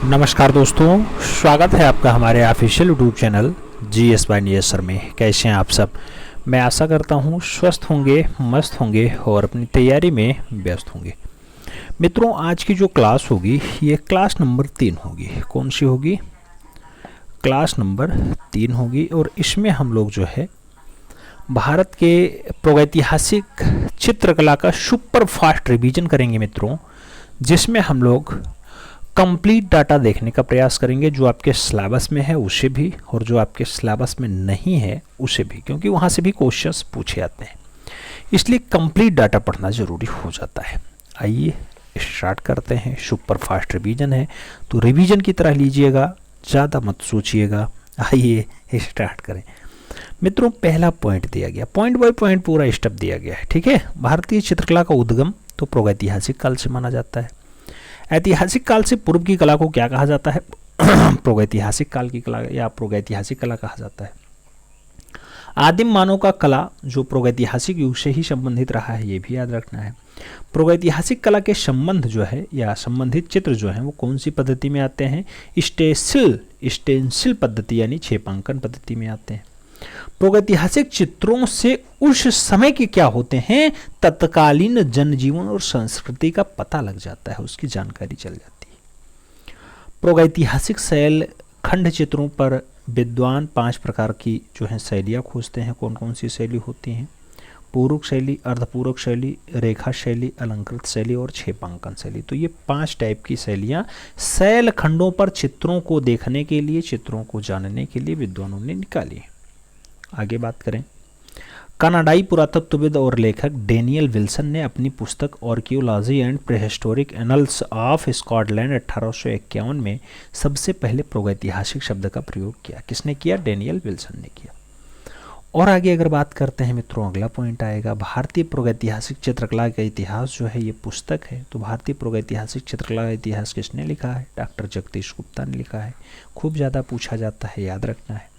नमस्कार दोस्तों, स्वागत है आपका हमारे official YouTube channel GS bye Neeraj sir में। कैसे हैं आप सब? मैं आशा करता हूं स्वस्थ होंगे, मस्त होंगे और अपनी तैयारी में व्यस्त होंगे। मित्रों, आज की जो क्लास होगी ये क्लास नंबर 3 होगी। कौन सी होगी? क्लास नंबर 3 होगी। और इसमें हम लोग जो है भारत के प्रागैतिहासिक चित्रकला का सुपर फास्ट रिवीजन करेंगे मित्रों, जिसमें हम लोग कंप्लीट डाटा देखने का प्रयास करेंगे, जो आपके सिलेबस में है उसे भी और जो आपके सिलेबस में नहीं है उसे भी, क्योंकि वहाँ से भी क्वेश्चंस पूछे जाते हैं, इसलिए कंप्लीट डाटा पढ़ना ज़रूरी हो जाता है। आइए स्टार्ट करते हैं। सुपर फास्ट रिवीजन है तो रिवीजन की तरह लीजिएगा, ज़्यादा मत सोचिएगा। आइए स्टार्ट करें। मित्रों, पहला पॉइंट दिया गया, पॉइंट बाय पॉइंट पूरा स्टेप दिया गया है, ठीक है। भारतीय चित्रकला का उद्गम तो प्रागैतिहासिक काल से माना जाता है। ऐतिहासिक काल से पूर्व की कला को क्या कहा जाता है? प्रागैतिहासिक काल की कला या प्रागैतिहासिक कला कहा जाता है। आदिम मानव का कला जो प्रागैतिहासिक युग से ही संबंधित रहा है, ये भी याद रखना है। प्रागैतिहासिक कला के संबंध जो है या संबंधित चित्र जो है वो कौन सी पद्धति में आते हैं? स्टेंसिल पद्धति यानी छेपांकन पद्धति में आते हैं। प्रागैतिहासिक चित्रों से उस समय के क्या होते हैं, तत्कालीन जनजीवन और संस्कृति का पता लग जाता है, उसकी जानकारी चल जाती है। प्रागैतिहासिक शैल खंड चित्रों पर विद्वान 5 प्रकार की जो है शैलियाँ खोजते हैं। कौन कौन सी शैली होती हैं? पूरक शैली, अर्धपूरक शैली, रेखा शैली, अलंकृत शैली और छेपांकन शैली। तो ये 5 टाइप की शैलियाँ शैल खंडों पर चित्रों को देखने के लिए, चित्रों को जानने के लिए विद्वानों ने निकाली है। आगे बात करें, कनाडाई पुरातत्वविद और लेखक डेनियल विल्सन ने अपनी पुस्तक archaeology and prehistoric annuls of Scotland 1851 में सबसे पहले प्रागैतिहासिक शब्द का प्रयोग किया। किसने किया? डेनियल विल्सन ने किया। और आगे अगर बात करते हैं मित्रों, अगला पॉइंट आएगा भारतीय प्रागैतिहासिक चित्रकला का इतिहास जो है ये पुस्तक है। तो भारतीय प्रागैतिहासिक चित्रकला का इतिहास किसने लिखा है? डॉक्टर जगदीश गुप्ता ने लिखा है। खूब ज़्यादा पूछा जाता है, याद रखना है।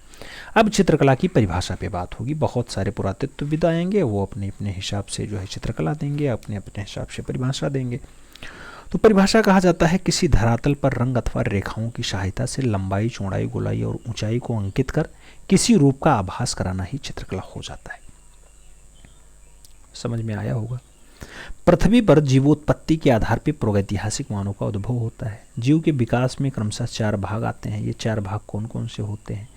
अब चित्रकला की परिभाषा पे बात होगी। बहुत सारे पुरातत्वविद आएंगे, वो अपने अपने हिसाब से जो है चित्रकला देंगे, अपने अपने हिसाब से परिभाषा देंगे। तो परिभाषा कहा जाता है किसी धरातल पर रंग अथवा रेखाओं की सहायता से लंबाई, चौड़ाई, गोलाई और ऊंचाई को अंकित कर किसी रूप का आभास कराना ही चित्रकला हो जाता है। समझ में आया होगा। पृथ्वी पर जीवोत्पत्ति के आधार पर प्रागैतिहासिक मानव का उद्भव होता है। जीव के विकास में क्रमशः 4 भाग आते हैं। ये 4 भाग कौन कौन से होते हैं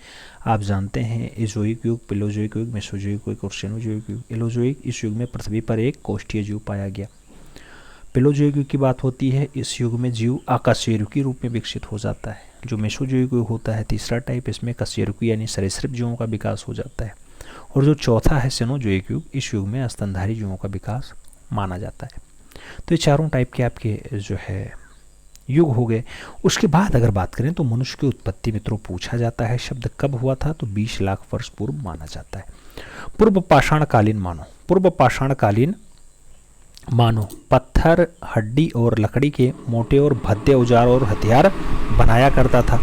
आप जानते हैं? एजोइक युग, पेलोजोइक युग, मेसोजोइक युग और सेनोजोइक युग। एलोजोइक, इस युग में पृथ्वी पर एक कोष्ठीय जीव पाया गया। पेलोजोइक युग की बात होती है, इस युग में जीव अकशेरुकी रूप में विकसित हो जाता है। जो मेसोजोइक युग होता है तीसरा टाइप, इसमें कशेरुकी यानी सरीसृप जीवों का विकास हो जाता है। और जो चौथा है सेनोजोइक युग, इस युग में स्तनधारी जीवों का विकास माना जाता है। तो ये चारों टाइप के आपके जो है युग हो गए। उसके बाद अगर बात करें तो मनुष्य की उत्पत्ति मित्रों पूछा जाता है। शब्द कब हुआ था? तो 20 लाख वर्ष पूर्व माना जाता है। पूर्व पाषाणकालीन मानव, पूर्व पाषाणकालीन मानव पत्थर, हड्डी और लकड़ी के मोटे और भद्दे औजार और हथियार बनाया करता था।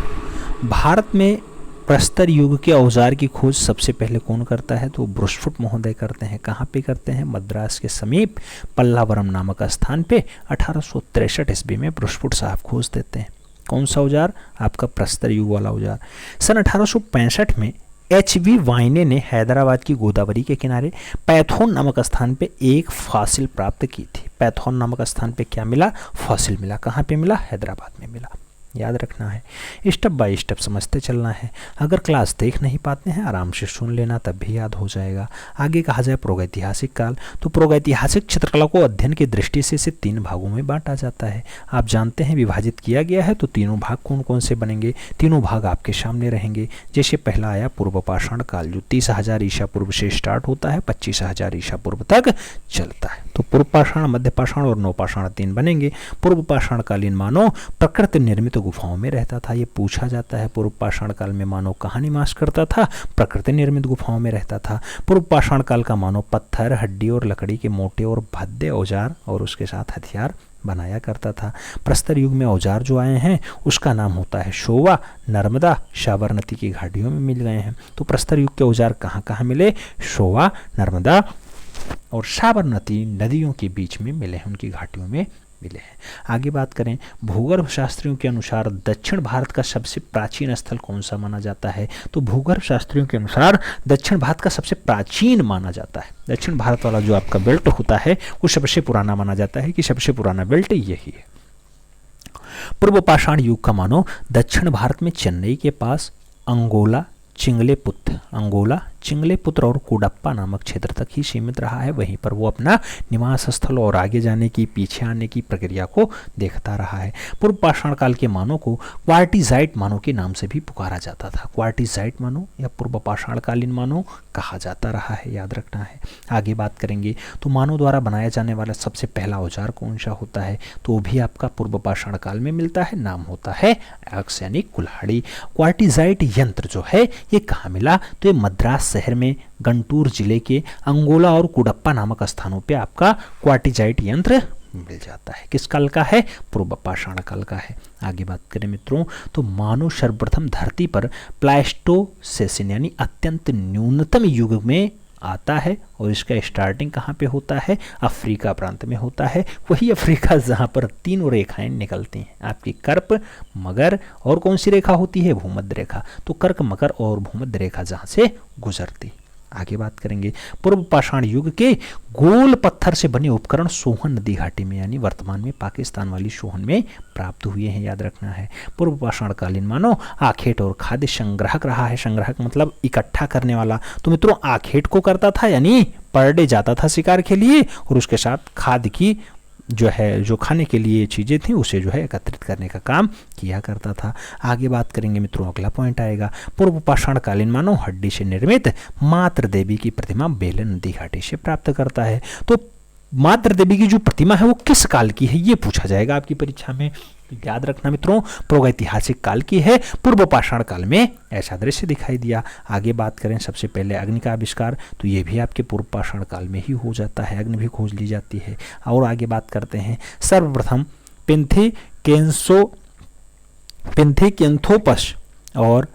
भारत में प्रस्तर युग के औजार की खोज सबसे पहले कौन करता है? तो ब्रुसफुट महोदय करते हैं। कहाँ पे करते हैं? मद्रास के समीप पल्लावरम नामक स्थान पे 1863 ईस्वी में ब्रुसफुट साहब खोज देते हैं। कौन सा औजार? आपका प्रस्तर युग वाला औजार। सन 1865 में HV वाइने ने हैदराबाद की गोदावरी के किनारे पैथोन नामक स्थान पे एक फॉसिल प्राप्त की थी। पैथोन नामक स्थान पे क्या मिला? फॉसिल मिला। कहाँ पे मिला? हैदराबाद में मिला। याद रखना है, स्टेप बाय स्टेप समझते चलना है। अगर क्लास देख नहीं पाते हैं आराम से सुन लेना, तब भी याद हो जाएगा। आगे कहा जाए प्रागैतिहासिक काल, तो प्रागैतिहासिक चित्रकला को अध्ययन की दृष्टि से इसे 3 भागों में बांटा जाता है। आप जानते हैं विभाजित किया गया है। तो तीनों भाग कौन कौन से बनेंगे? तीनों भाग आपके सामने रहेंगे। जैसे पहला आया पूर्व पाषाण काल, जो 30,000 ईसा पूर्व से स्टार्ट होता है, 25,000 ईसा पूर्व तक चलता है। तो पूर्व पाषाण, मध्य पाषाण और नवपाषाण 3 बनेंगे। पूर्व पाषाण कालीन मानव प्रकृति निर्मित गुफाओं में रहता था। ये पूछा जाता है पूर्व पाषाण काल में मानव कहाँ निवास करता था? प्रकृति निर्मित गुफाओं में रहता था। पूर्व पाषाण काल का मानव पत्थर, हड्डी और लकड़ी के मोटे और भद्दे औजार और उसके साथ हथियार बनाया करता था। प्रस्तर युग में औजार जो आए हैं उसका नाम होता है शोवा, नर्मदा, साबरमती की घाटियों में मिल गए हैं। तो प्रस्तर युग के औजार कहाँ कहाँ मिले? शोवा, नर्मदा और साबरमती नदियों के बीच में मिले हैं, उनकी घाटियों में मिले हैं। आगे बात करें, भूगर्भ शास्त्रियों के अनुसार दक्षिण भारत का सबसे प्राचीन स्थल कौन सा माना जाता है? तो भूगर्भ शास्त्रियों के अनुसार दक्षिण भारत का सबसे प्राचीन माना जाता है, दक्षिण भारत वाला जो आपका बेल्ट होता है वो सबसे पुराना माना जाता है कि सबसे पुराना बेल्ट यही है। पूर्व पाषाण युग का मानो दक्षिण भारत में चेन्नई के पास अंगोला, चिंगलेपुत्र और कुडप्पा नामक क्षेत्र तक ही सीमित रहा है। वहीं पर वो अपना निवास स्थल और आगे जाने की, पीछे आने की प्रक्रिया को देखता रहा है। पूर्व पाषाण काल के मानव को क्वार्टिजाइट मानव के नाम से भी पुकारा जाता था। क्वार्टिजाइट मानव या पूर्व पाषाण कालीन मानव कहा जाता रहा है, याद रखना है। आगे बात करेंगे तो मानव द्वारा बनाया जाने वाला सबसे पहला औजार कौन सा होता है? तो वो भी आपका पूर्व पाषाण काल में मिलता है, नाम होता है एक्स यानी कुल्हाड़ी। क्वार्टिजाइट यंत्र जो है ये कहाँ मिला? तो ये मद्रास शहर में गंटूर जिले के अंगोला और कुडप्पा नामक स्थानों पे आपका क्वार्टिजाइट यंत्र मिल जाता है। किस काल का है? पूर्व पाषाण काल का है। आगे बात करें मित्रों तो मानव सर्वप्रथम धरती पर प्लास्टोसेसिन यानी अत्यंत न्यूनतम युग में आता है और इसका स्टार्टिंग कहाँ पे होता है? अफ्रीका प्रांत में होता है। वही अफ्रीका जहाँ पर तीनों रेखाएं निकलती हैं, आपकी कर्क, मगर और कौन सी रेखा होती है? भूमध्य रेखा। तो कर्क, मकर और भूमध्य रेखा जहाँ से गुजरती। आगे बात करेंगे पूर्व पाषाण युग के गोल पत्थर से बने उपकरण सोहन नदी घाटी में यानी वर्तमान में पाकिस्तान वाली सोहन में प्राप्त हुए हैं, याद रखना है। पूर्व पाषाण कालीन मानव आखेट और खाद्य संग्राहक रहा है। संग्राहक मतलब इकट्ठा करने वाला। तो मित्रों आखेट को करता था यानी पर डे जाता था शिकार के लिए और उसके साथ खाद्य की जो है, जो खाने के लिए चीज़ें थी उसे जो है एकत्रित करने का काम किया करता था। आगे बात करेंगे मित्रों, अगला पॉइंट आएगा पूर्व पाषाण कालीन मानव हड्डी से निर्मित मातृ देवी की प्रतिमा बेलन नदी घाटी से प्राप्त करता है। तो मातृ देवी की जो प्रतिमा है वो किस काल की है ये पूछा जाएगा आपकी परीक्षा में। तो याद रखना मित्रों प्रागैतिहासिक काल की है, पूर्व पाषाण काल में ऐसा दृश्य दिखाई दिया। आगे बात करें सबसे पहले अग्नि का आविष्कार, तो ये भी आपके पूर्व पाषाण काल में ही हो जाता है, अग्नि भी खोज ली जाती है। और आगे बात करते हैं सर्वप्रथम पिंथेकेंथोपस और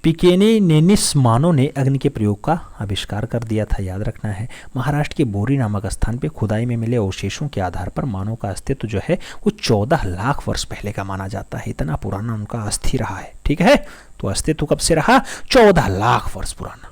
पिकेनेनेनिस मानव ने अग्नि के प्रयोग का आविष्कार कर दिया था, याद रखना है। महाराष्ट्र के बोरी नामक स्थान पे खुदाई में मिले अवशेषों के आधार पर मानव का अस्तित्व जो है वो 14 लाख वर्ष पहले का माना जाता है। इतना पुराना उनका अस्थि रहा है, ठीक है। तो अस्तित्व कब से रहा? 14 लाख वर्ष पुराना।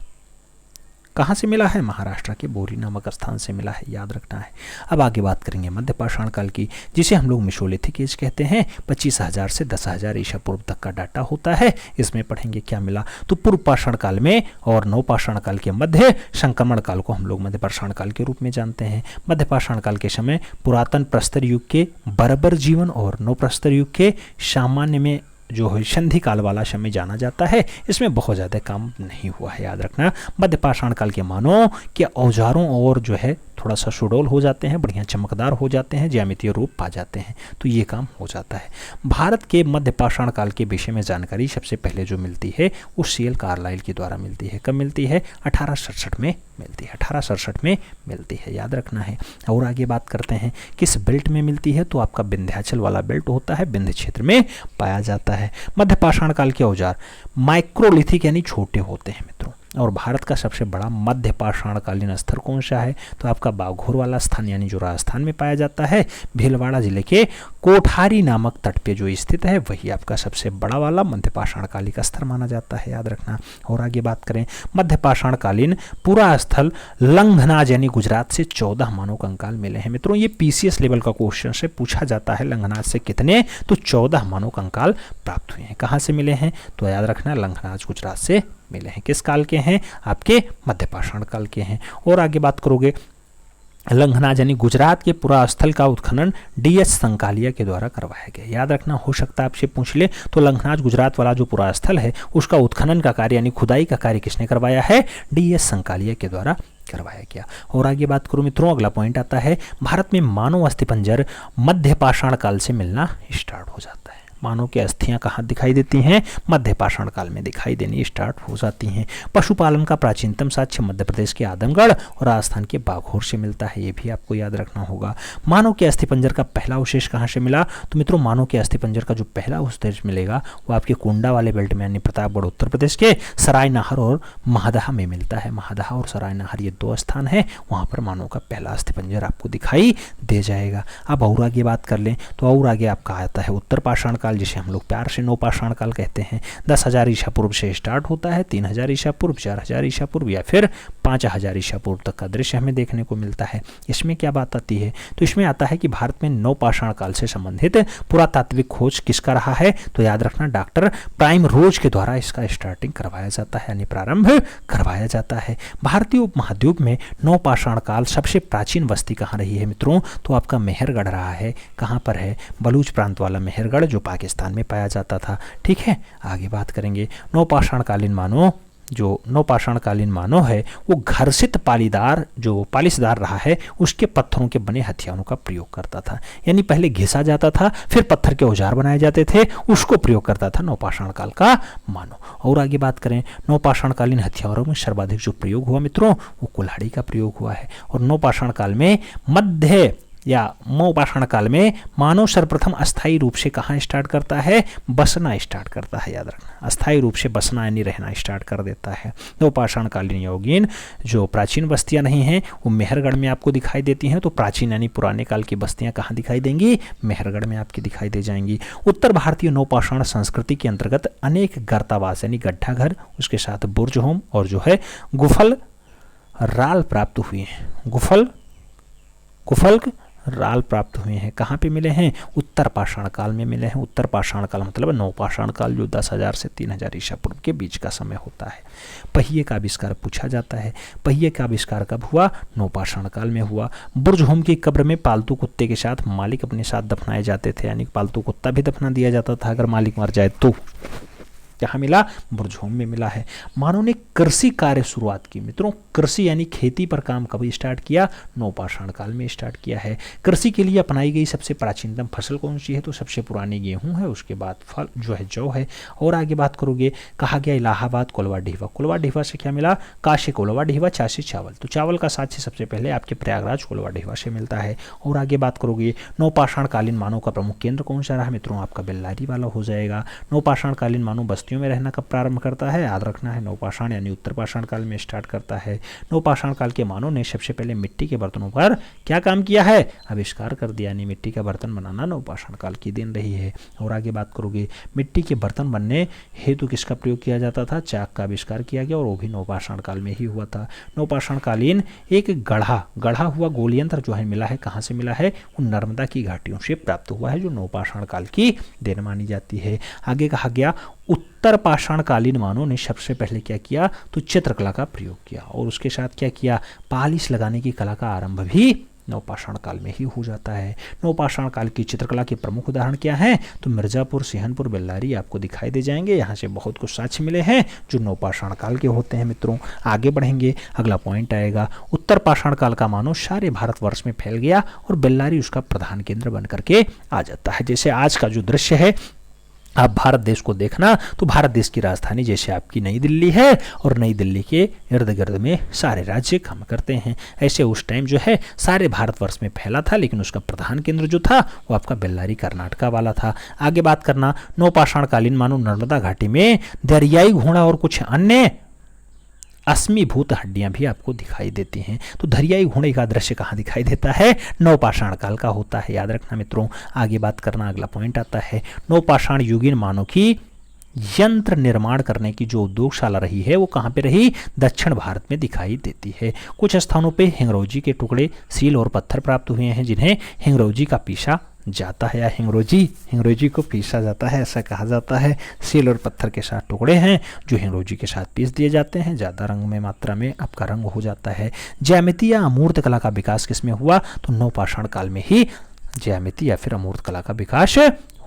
कहाँ से मिला है? महाराष्ट्र के बोरी नामक स्थान से मिला है, याद रखना है। अब आगे बात करेंगे मध्य पाषाण काल की, जिसे हम लोग मेसोलिथिक एज कहते हैं। 25,000 से 10,000 ईसा पूर्व तक का डाटा होता है। इसमें पढ़ेंगे क्या मिला। तो पूर्व पाषाण काल में और नव पाषाण काल के मध्य संक्रमण काल को हम लोग मध्य पाषाण काल के रूप में जानते हैं। मध्य पाषाण काल के समय पुरातन प्रस्तर युग के बर्बर जीवन और नव प्रस्तर युग के सामान्य में जो है संधि काल वाला समय जाना जाता है। इसमें बहुत ज़्यादा काम नहीं हुआ है, याद रखना। मध्य पाषाण काल के मानव के औजारों और जो है थोड़ा सा सुडौल हो जाते हैं, बढ़िया चमकदार हो जाते हैं, ज्यामितीय रूप पा जाते हैं, तो ये काम हो जाता है। भारत के मध्य पाषाण काल के विषय में जानकारी सबसे पहले जो मिलती है वो सीएल कार्लाइल के द्वारा मिलती है। कब मिलती है? 1867 में मिलती है, 1867 में मिलती है, याद रखना है। और आगे बात करते हैं किस बेल्ट में मिलती है, तो आपका विंध्याचल वाला बेल्ट होता है, विंध्य क्षेत्र में पाया जाता है। मध्य पाषाण काल के औजार माइक्रोलिथिक यानी छोटे होते हैं मित्रों। और भारत का सबसे बड़ा मध्य पाषाण कालीन स्थल कौन सा है? तो आपका बाघोर वाला स्थान यानी जो राजस्थान में पाया जाता है, भीलवाड़ा जिले के कोठारी नामक तट पे जो स्थित है वही आपका सबसे बड़ा वाला मध्य पाषाण कालिक स्थल माना जाता है, याद रखना। और आगे बात करें मध्य पाषाण कालीन पूरा स्थल लंघनाज यानी गुजरात से 14 मानव कंकाल मिले हैं मित्रों। ये पीसीएस लेवल का क्वेश्चन से पूछा जाता है, लंघनाज से कितने? तो 14 मानव कंकाल प्राप्त हुए हैं। कहाँ से मिले हैं? तो याद रखना लंघनाज गुजरात से मिले हैं। किस काल के हैं? आपके मध्य पाषाण काल के हैं। और आगे बात करोगे लंघनाज यानी गुजरात के पुरा स्थल का उत्खनन डीएच संकालिया के द्वारा करवाया गया, याद रखना। हो सकता है आपसे पूछ ले तो लंघनाज गुजरात वाला जो पुरा स्थल है उसका उत्खनन का कार्य यानी खुदाई का कार्य किसने करवाया है? डीएच संकालिया के द्वारा करवाया गया। और आगे बात करूं मित्रों, अगला पॉइंट आता है भारत में मानव अस्थिपंजर मध्य पाषाण काल से मिलना स्टार्ट हो जाता है। मानव की अस्थियां कहाँ दिखाई देती हैं? मध्य पाषाण काल में दिखाई देनी स्टार्ट हो जाती हैं। पशुपालन का प्राचीनतम साक्ष्य मध्य प्रदेश के आदमगढ़ और राजस्थान के बाघोर से मिलता है, ये भी आपको याद रखना होगा। मानव के अस्थिपंजर का पहला अवशेष कहाँ से मिला? तो मित्रों मानव के अस्थिपंजर का जो पहला अवशेष मिलेगा वो आपके कोंडा वाले बेल्ट में यानी प्रतापगढ़ उत्तर प्रदेश के सरायनाहर और महादहा में मिलता है। महादहा और सरायनाहर ये दो स्थान है, वहां पर मानव का पहला अस्थिपंजर आपको दिखाई दे जाएगा। अब और आगे बात कर लें तो और आगे आपका आता है उत्तर पाषाण काल, जिसे हम लोग प्यार से नौ पाषाण काल कहते हैं। 10,000 ईसा पूर्व से स्टार्ट होता है, 3,000 ईसा पूर्व, 4,000 ईसा पूर्व या फिर 5,000 ईसा पूर्व तक का दृश्य हमें देखने को मिलता है। इसमें क्या बात आती है? तो इसमें आता है कि भारत में नौ पाषाण काल से संबंधित पुरातात्विक खोज किसका रहा है? तो याद रखना डॉक्टर प्राइम रोज के द्वारा इसका स्टार्टिंग करवाया जाता है यानी प्रारंभ करवाया जाता है। भारतीय उपमहाद्वीप में नौ पाषाण काल सबसे प्राचीन बस्ती कहाँ रही है मित्रों? तो आपका मेहरगढ़ रहा है। कहाँ पर है? बलूच प्रांत वाला मेहरगढ़ जो पाकिस्तान में पाया जाता था। ठीक है, आगे बात करेंगे। नौ पाषाणकालीन मानव जो नवपाषाणकालीन मानव है वो घर्षित पालीदार जो पालिशदार रहा है उसके पत्थरों के बने हथियारों का प्रयोग करता था, यानी पहले घिसा जाता था फिर पत्थर के औजार बनाए जाते थे, उसको प्रयोग करता था नवपाषाण काल का मानव। और आगे बात करें नवपाषाणकालीन हथियारों में सर्वाधिक जो प्रयोग हुआ मित्रों वो कुल्हाड़ी का प्रयोग हुआ है। और नवपाषाण काल में मध्य या नवपाषाण काल में मानव सर्वप्रथम अस्थायी रूप से कहाँ स्टार्ट करता है? बसना स्टार्ट करता है। याद रखना अस्थायी रूप से बसना यानी रहना स्टार्ट कर देता है। नवपाषाण कालीन यौगिन जो प्राचीन बस्तियां नहीं हैं वो मेहरगढ़ में आपको दिखाई देती हैं। तो प्राचीन यानी पुराने काल की बस्तियां कहाँ दिखाई देंगी? मेहरगढ़ में आपकी दिखाई दे जाएंगी। उत्तर भारतीय नवपाषाण संस्कृति के अंतर्गत अनेक गर्तावास यानी गड्ढा घर, उसके साथ बुर्ज होम और जो है गुफल राल प्राप्त हुए हैं। गुफल राल प्राप्त हुए हैं। कहाँ पे मिले हैं? उत्तर पाषाण काल में मिले हैं। उत्तर पाषाण काल मतलब नवपाषाण काल जो 10,000 से 3,000 ईसा पूर्व के बीच का समय होता है। पहिए का आविष्कार पूछा जाता है। पहिए का आविष्कार कब हुआ? नवपाषाण काल में हुआ। बुर्ज होम की कब्र में पालतू कुत्ते के साथ मालिक अपने साथ दफनाए जाते थे, यानी पालतू कुत्ता भी दफना दिया जाता था अगर मालिक मर जाए तो। कहाँ मिला? बुर्ज होम में मिला है। मानव ने कृषि कार्य शुरुआत की मित्रों। कृषि यानी खेती पर काम कभी स्टार्ट किया? नवपाषाण काल में स्टार्ट किया है। कृषि के लिए अपनाई गई सबसे प्राचीनतम फसल कौन सी है? तो सबसे पुरानी गेहूं है, उसके बाद फल जो है जौ है। और आगे बात करोगे कहा गया इलाहाबाद कोलवा ढीवा। कोलवा ढीवा से क्या मिला? काशी कोलवा ढीवा, चासी चावल। तो चावल का साक्ष्य सबसे पहले आपके प्रयागराज कोलवा ढीवा से मिलता है। और आगे बात करोगे नवपाषाण कालीन मानव का प्रमुख केंद्र कौन सा रहा मित्रों? आपका बेल्लारी वाला हो जाएगा। नवपाषाण कालीन मानव बस्तियों में रहना कब प्रारंभ करता है? याद रखना है नवपाषाण यानी उत्तर पाषाण काल में स्टार्ट करता है। नवपाषाण काल के मानव ने सबसे पहले मिट्टी के बर्तनों पर क्या काम किया है? आविष्कार कर दिया, यानी मिट्टी का बर्तन बनाना नवपाषाण काल की देन रही है। और आगे बात करोगे मिट्टी के बर्तन बनने हेतु किसका प्रयोग किया जाता था? चाक का आविष्कार किया गया और वो भी नवपाषाण काल में ही हुआ था। नवपाषाण कालीन एक गढ़ा हुआ गोल यंत्र जो है मिला है, कहाँ से मिला है? वो नर्मदा की घाटियों से प्राप्त हुआ है, जो नवपाषाण काल की देन मानी जाती है। आगे कहा गया उत्तर पाषाण कालीन मानव ने सबसे पहले क्या किया? तो चित्रकला का प्रयोग किया और उसके साथ क्या किया? पालिश लगाने की कला का आरंभ भी नवपाषाण काल में ही हो जाता है। नवपाषाण काल की चित्रकला के प्रमुख उदाहरण क्या हैं? तो मिर्जापुर, सिहनपुर, बेल्लारी आपको दिखाई दे जाएंगे। यहाँ से बहुत कुछ साक्ष्य मिले हैं जो नवपाषाण काल के होते हैं मित्रों। आगे बढ़ेंगे, अगला पॉइंट आएगा उत्तर पाषाण काल का मानव सारे भारतवर्ष में फैल गया और बेल्लारी उसका प्रधान केंद्र बन करके आ जाता है। जैसे आज का जो दृश्य है आप भारत देश को देखना तो भारत देश की राजधानी जैसे आपकी नई दिल्ली है और नई दिल्ली के इर्द गिर्द में सारे राज्य काम करते हैं, ऐसे उस टाइम जो है सारे भारतवर्ष में फैला था, लेकिन उसका प्रधान केंद्र जो था वो आपका बेल्लारी कर्नाटका वाला था। आगे बात करना नवपाषाण कालीन मानव नर्मदा घाटी में दरियाई घोड़ा और कुछ अन्य अस्मीभूत हड्डियां भी आपको दिखाई देती हैं। तो दरियाई घोड़े का दृश्य कहाँ दिखाई देता है? नवपाषाण काल का होता है, याद रखना मित्रों। आगे बात करना, अगला पॉइंट आता है नवपाषाण युगीन मानव की यंत्र निर्माण करने की जो उद्योगशाला रही है वो कहाँ पे रही? दक्षिण भारत में दिखाई देती है। कुछ स्थानों पे हिंगरोजी के टुकड़े, सील और पत्थर प्राप्त हुए हैं जिन्हें हिंगरोजी का पीसा जाता है या हिंगरोजी को पीसा जाता है, ऐसा कहा जाता है। सील और पत्थर के साथ टुकड़े हैं जो हिंगरोजी के साथ पीस दिए जाते हैं, ज़्यादा रंग में मात्रा में आपका रंग हो जाता है। ज्यामिति या अमूर्त कला का विकास किसमें हुआ? तो नवपाषाण काल में ही ज्यामिति या फिर अमूर्त कला का विकास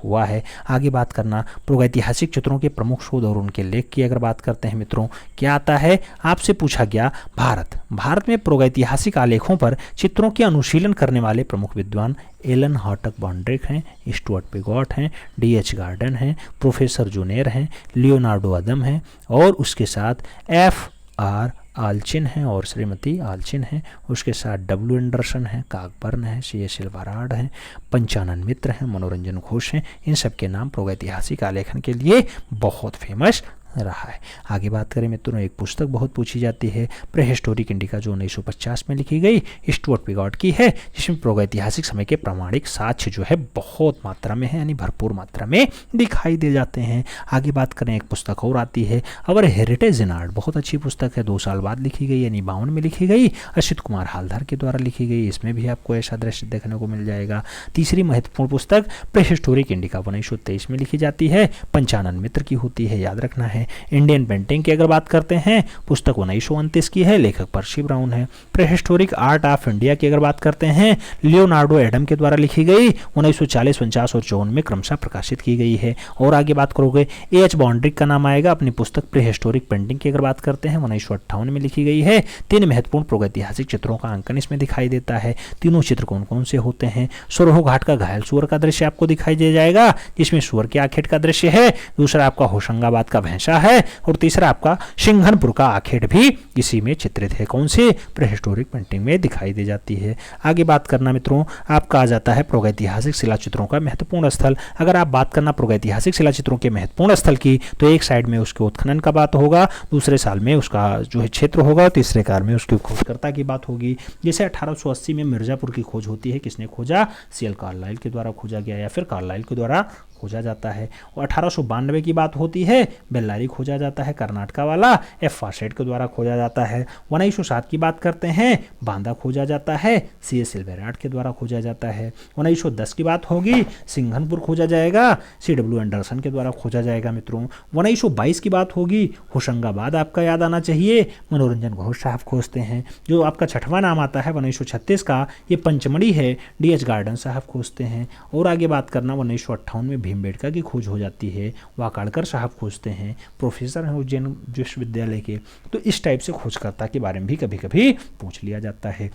हुआ है। आगे बात करना प्रागैतिहासिक चित्रों के प्रमुख शोध और उनके लेख की अगर बात करते हैं मित्रों, क्या आता है, आपसे पूछा गया भारत में प्रागैतिहासिक आलेखों पर चित्रों के अनुशीलन करने वाले प्रमुख विद्वान एलन हॉटक बॉन्ड्रेक हैं, स्टुअर्ट पिगॉट हैं, D.H. गार्डन हैं, प्रोफेसर जूनेर हैं, लियोनार्डो अदम हैं और उसके साथ F.R. आल्चिन हैं और श्रीमती आल्चिन हैं। उसके साथ W. एंडरसन हैं, काकबर्न हैं, C.S. एल्वाराड हैं, पंचानन मित्र हैं, मनोरंजन घोष हैं। इन सब के नाम प्रागैतिहासिक आलेखन के लिए बहुत फेमस रहा है। आगे बात करें मित्रों, एक पुस्तक बहुत पूछी जाती है प्रीहिस्टोरिक इंडिका, जो 1950 में लिखी गई, स्टुअर्ट पिगॉट की है, जिसमें प्रागैतिहासिक समय के प्रामाणिक साक्ष्य जो है बहुत मात्रा में है, यानी भरपूर मात्रा में दिखाई दे जाते हैं। आगे बात करें, एक पुस्तक और आती है अवर हेरिटेज इन आर्ट, बहुत अच्छी पुस्तक है, 2 साल बाद लिखी गई, यानी 52 में लिखी गई, असित कुमार हालदार के द्वारा लिखी गई। इसमें भी आपको ऐसा दृश्य देखने को मिल जाएगा। तीसरी महत्वपूर्ण पुस्तक प्रीहिस्टोरिक इंडिका 1923 में लिखी जाती है, पंचानन मित्र की होती है, याद रखना है। इंडियन पेंटिंग की अगर बात करते हैं, पुस्तक 1929 की है, लेखक पर्सी ब्राउन है। प्रीहिस्टोरिक आर्ट ऑफ इंडिया की अगर बात करते हैं, लियोनार्डो एडम के द्वारा लिखी गई, 1940, 49 और 54 में क्रमशः प्रकाशित की गई है। और आगे बात करोगे, A.H. बॉन्ड्रिक का नाम आएगा। अपनी पुस्तक प्रीहिस्टोरिक पेंटिंग की अगर बात करते हैं, 1958 में लिखी गई है। 3 महत्वपूर्ण प्रागैतिहासिक चित्रों का अंकन इसमें दिखाई देता है। तीनों चित्र कौन कौन से होते हैं, सुरहो घाट का घायल सुअर का दृश्य आपको दिखाई दे जाएगा, जिसमें सुअर के आखेट का दृश्य है। दूसरा आपका होशंगाबाद का भैंसा है और तीसरा आपका सिंघनपुर का आखेट भी इसी में चित्रित है। कौन से, प्रीहिस्टोरिक पेंटिंग में दिखाई दे जाती है। आगे बात करना मित्रों, आपका आ जाता है प्रागैतिहासिक शिलाचित्रों का महत्वपूर्ण स्थल। अगर आप बात करना प्रागैतिहासिक शिलाचित्रों के महत्वपूर्ण स्थल की, तो एक साइड में उसके उत्खनन का बात होगा, दूसरे साल में उसका जो है क्षेत्र होगा, तीसरे काल में उसकी खोजकर्ता की बात होगी। जैसे 1880 में मिर्जापुर की खोज होती है, किसने खोजा, C.L. कार्लाइल के द्वारा खोजा गया या फिर कार्लाइल के द्वारा खोजा जाता है। और 1892 की बात होती है, बेल्लारी खोजा जाता है, कर्नाटका वाला, F. फासेट के द्वारा खोजा जाता है। 1907 की बात करते हैं, बांदा खोजा जाता है, C.S. एल्वाराड के द्वारा खोजा जाता है। 1910 की बात होगी, सिंघनपुर खोजा जाएगा, C.W. एंडरसन के द्वारा खोजा जाएगा मित्रों। 1922 की बात होगी, होशंगाबाद आपका याद आना चाहिए, मनोरंजन घोष साहब खोजते हैं। जो आपका 6वां नाम आता है 1936 का, ये पंचमढ़ी है, D.H. गार्डन साहब खोजते हैं। और आगे बात करना, 1958 में भीमबेटका की खोज हो जाती है, वाकाड़कर साहब खोजते हैं, प्रोफेसर हैं उज्जैन विश्वविद्यालय के। तो इस टाइप से खोजकर्ता के बारे में भी कभी कभी पूछ लिया जाता है।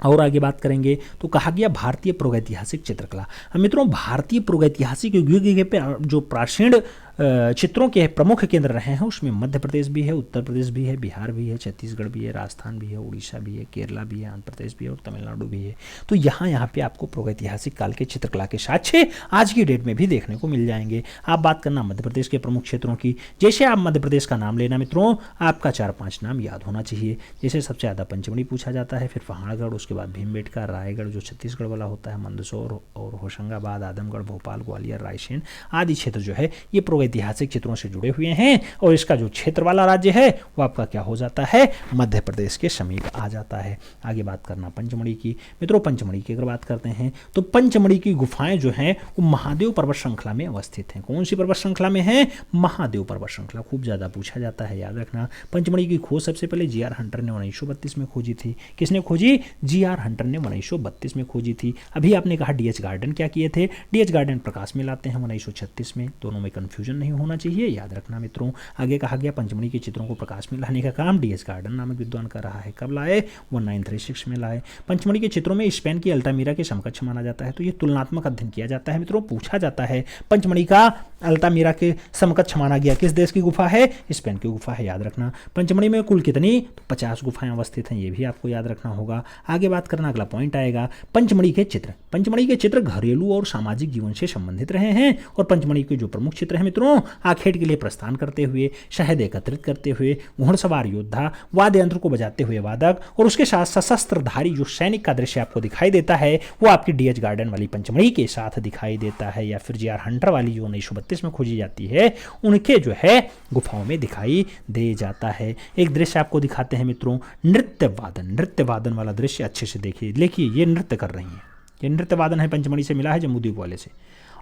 और आगे बात करेंगे तो कहा गया भारतीय प्रागैतिहासिक चित्रकला। मित्रों, भारतीय प्रागैतिहासिक युग पे जो प्राचीन चित्रों के प्रमुख केंद्र रहे हैं, उसमें मध्य प्रदेश भी है, उत्तर प्रदेश भी है, बिहार भी है, छत्तीसगढ़ भी है, राजस्थान भी है, उड़ीसा भी है, केरला भी है, आंध्र प्रदेश भी है और तमिलनाडु भी है। तो यहाँ पे आपको प्रागैतिहासिक काल के चित्रकला के साक्ष्य आज की डेट में भी देखने को मिल जाएंगे। आप बात करना मध्य प्रदेश के प्रमुख क्षेत्रों की, जैसे आप मध्य प्रदेश का नाम लेना मित्रों, आपका 4-5 नाम याद होना चाहिए। जैसे सबसे ज़्यादा पंचमढ़ी पूछा जाता है, फिर पहाड़गढ़, उसके बाद भीमबेटका, रायगढ़ जो छत्तीसगढ़ वाला होता है, मंदसौर और होशंगाबाद, आदमगढ़, भोपाल, ग्वालियर, रायसेन आदि क्षेत्र जो है ये प्रागैतिहासिक चित्रों से जुड़े हुए हैं। और इसका जो क्षेत्र वाला राज्य है वो आपका क्या हो जाता है, मध्य प्रदेश के समीप आ जाता है। आगे बात करना पंचमढ़ी की। मित्रों, पंचमढ़ी की अगर बात करते हैं तो पंचमढ़ी की गुफाएं जो हैं वो महादेव पर्वत श्रृंखला में अवस्थित हैं। कौन सी पर्वत श्रृंखला में है, महादेव पर्वत श्रृंखला। खूब ज़्यादा पूछा जाता है, याद रखना। पंचमढ़ी की खोज सबसे पहले G.R. हंटर ने 1932 में खोजी थी। किसने खोजी, G.R. हंटर ने 1932 में खोजी थी। अभी आपने कहा D.H. गार्डन क्या किए थे, D.H. गार्डन प्रकाश में लाते हैं 1936 में। दोनों में कंफ्यूजन नहीं होना चाहिए, याद रखना मित्रों। आगे कहा गया पंचमढ़ी के चित्रों को प्रकाश में लाने का काम D.H. गार्डन नामक विद्वान कर रहा है। कब लाए, 1936 में लाए। पंचमढ़ी के चित्रों में स्पेन की अल्टामीरा के समकक्ष माना जाता है। तो ये तुलनात्मक अध्ययन किया जाता है मित्रों। पूछा जाता है पंचमढ़ी का अल्टामीरा के समकक्ष माना गया किस देश की गुफा है, स्पेन की गुफा है, याद रखना। पंचमढ़ी में कुल कितनी, तो 50 गुफाएं अवस्थित हैं, ये भी आपको याद रखना होगा। आगे बात करना, अगला पॉइंट आएगा पंचमढ़ी के चित्र। पंचमढ़ी के चित्र घरेलू और सामाजिक जीवन से संबंधित रहे हैं। और पंचमढ़ी के जो प्रमुख चित्र हैं मित्रों, आखेट के लिए प्रस्थान करते हुए, शहद एकत्रित करते हुए, घुड़सवार योद्धा, वाद्य यंत्र को बजाते हुए वादक और उसके साथ सशस्त्रधारी जो सैनिक का दृश्य आपको दिखाई देता है वो आपकी D.H. गार्डन वाली पंचमढ़ी के साथ दिखाई देता है। या फिर G.R. हंटर वाली जो 1932 में खोजी जाती है उनके जो है गुफाओं में दिखाई दे जाता है। एक दृश्य आपको दिखाते हैं मित्रों, नृत्य वादन वाला दृश्य अच्छे से देखिए। देखिए ये नृत्य कर रही हैं, ये नृत्य वादन है, पंचमढ़ी से मिला है, जम्मूद्वीप वाले से।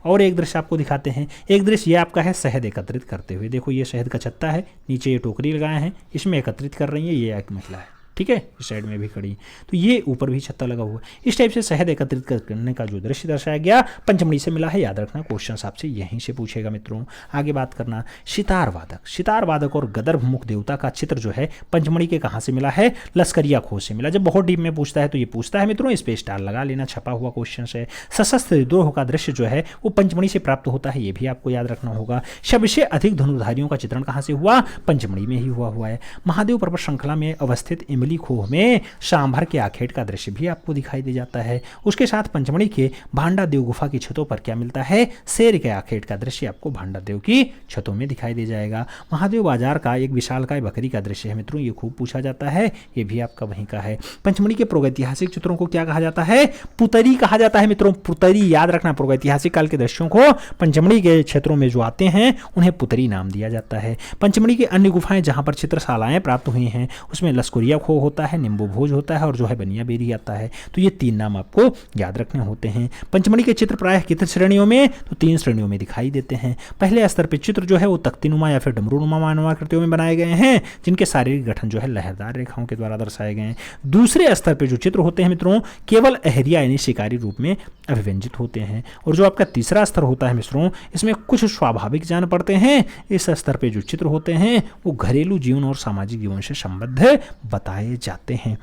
और एक दृश्य आपको दिखाते हैं, एक दृश्य ये आपका है शहद एकत्रित करते हुए। देखो ये शहद का छत्ता है, नीचे ये टोकरी लगाए हैं, इसमें एकत्रित कर रही है, ये एक महिला है। ठीक है, इस साइड में भी खड़ी, तो ये ऊपर भी छत्ता लगा हुआ है। इस टाइप से शहद एकत्रित करने का जो दृश्य दर्शाया गया पंचमढ़ी से मिला है। याद रखना, क्वेश्चन आपसे यहीं से पूछेगा मित्रों। आगे बात करना, सितार वादक, सितार वादक और गदर्भ मुख देवता का चित्र जो है पंचमढ़ी के कहाँ से मिला है? लश्करिया खोज से मिला। जब बहुत डीप में पूछता है तो ये पूछता है मित्रों, इस पे स्टार लगा लेना, छपा हुआ क्वेश्चन है। सशस्त्र विद्रोह का दृश्य जो है वो पंचमढ़ी से प्राप्त होता है, ये भी आपको याद रखना होगा। सबसे अधिक धनुर्धारियों का चित्रण कहाँ से हुआ? पंचमढ़ी में ही हुआ है। महादेव पर्वत श्रृंखला में अवस्थित इमली खोह में सांभर के आखेट का दृश्य भी आपको दिखाई दे जाता है। उसके साथ पंचमढ़ी के भांडा देव गुफा की छतों पर क्या मिलता है? शेर के आखेट का दृश्य आपको भांडा देव की छतों में दिखाई दे जाएगा। महादेव बाजार का एक विशालकाय बकरी का दृश्य है मित्रों, ये खूब पूछा जाता है, ये भी आपका वहीं का है। पंचमढ़ी के प्रागैतिहासिक चित्रों को क्या कहा जाता है? पुतरी कहा जाता है मित्रों, पुतरी। याद रखना, प्रागैतिहासिक काल के दृश्यों को पंचमढ़ी के क्षेत्रों में जो आते हैं उन्हें पुतरी नाम दिया जाता है। पंचमढ़ी की अन्य गुफाएं जहां पर चित्रशालाएं प्राप्त हुई हैं उसमें लश्करिया खो होता है, निम्बू भोज होता है और जो है बनिया बेरी आता है। तो ये 3 नाम आपको याद रखने होते हैं। पंचमढ़ी के चित्र प्रायः कितने श्रेणियों में? तो 3 श्रेणियों में दिखाई देते हैं। पहले स्तर पे चित्र जो है वो तख्तीनुमा या फिर डमरूनुमा मानवाकृतियों में बनाए गए हैं, जिनके शारीरिक गठन जो है लहरदार रेखाओं के द्वारा दर्शाए गए हैं। दूसरे स्तर पे जो चित्र होते हैं मित्रों केवल अहरिया यानी शिकारी रूप में अभिव्यंजित होते हैं। और जो आपका तीसरा स्तर होता है मित्रों, इसमें कुछ स्वाभाविक जान पड़ते हैं। इस स्तर पे जो चित्र होते हैं वो घरेलू जीवन और सामाजिक जीवन से संबद्ध बताए जाते हैं।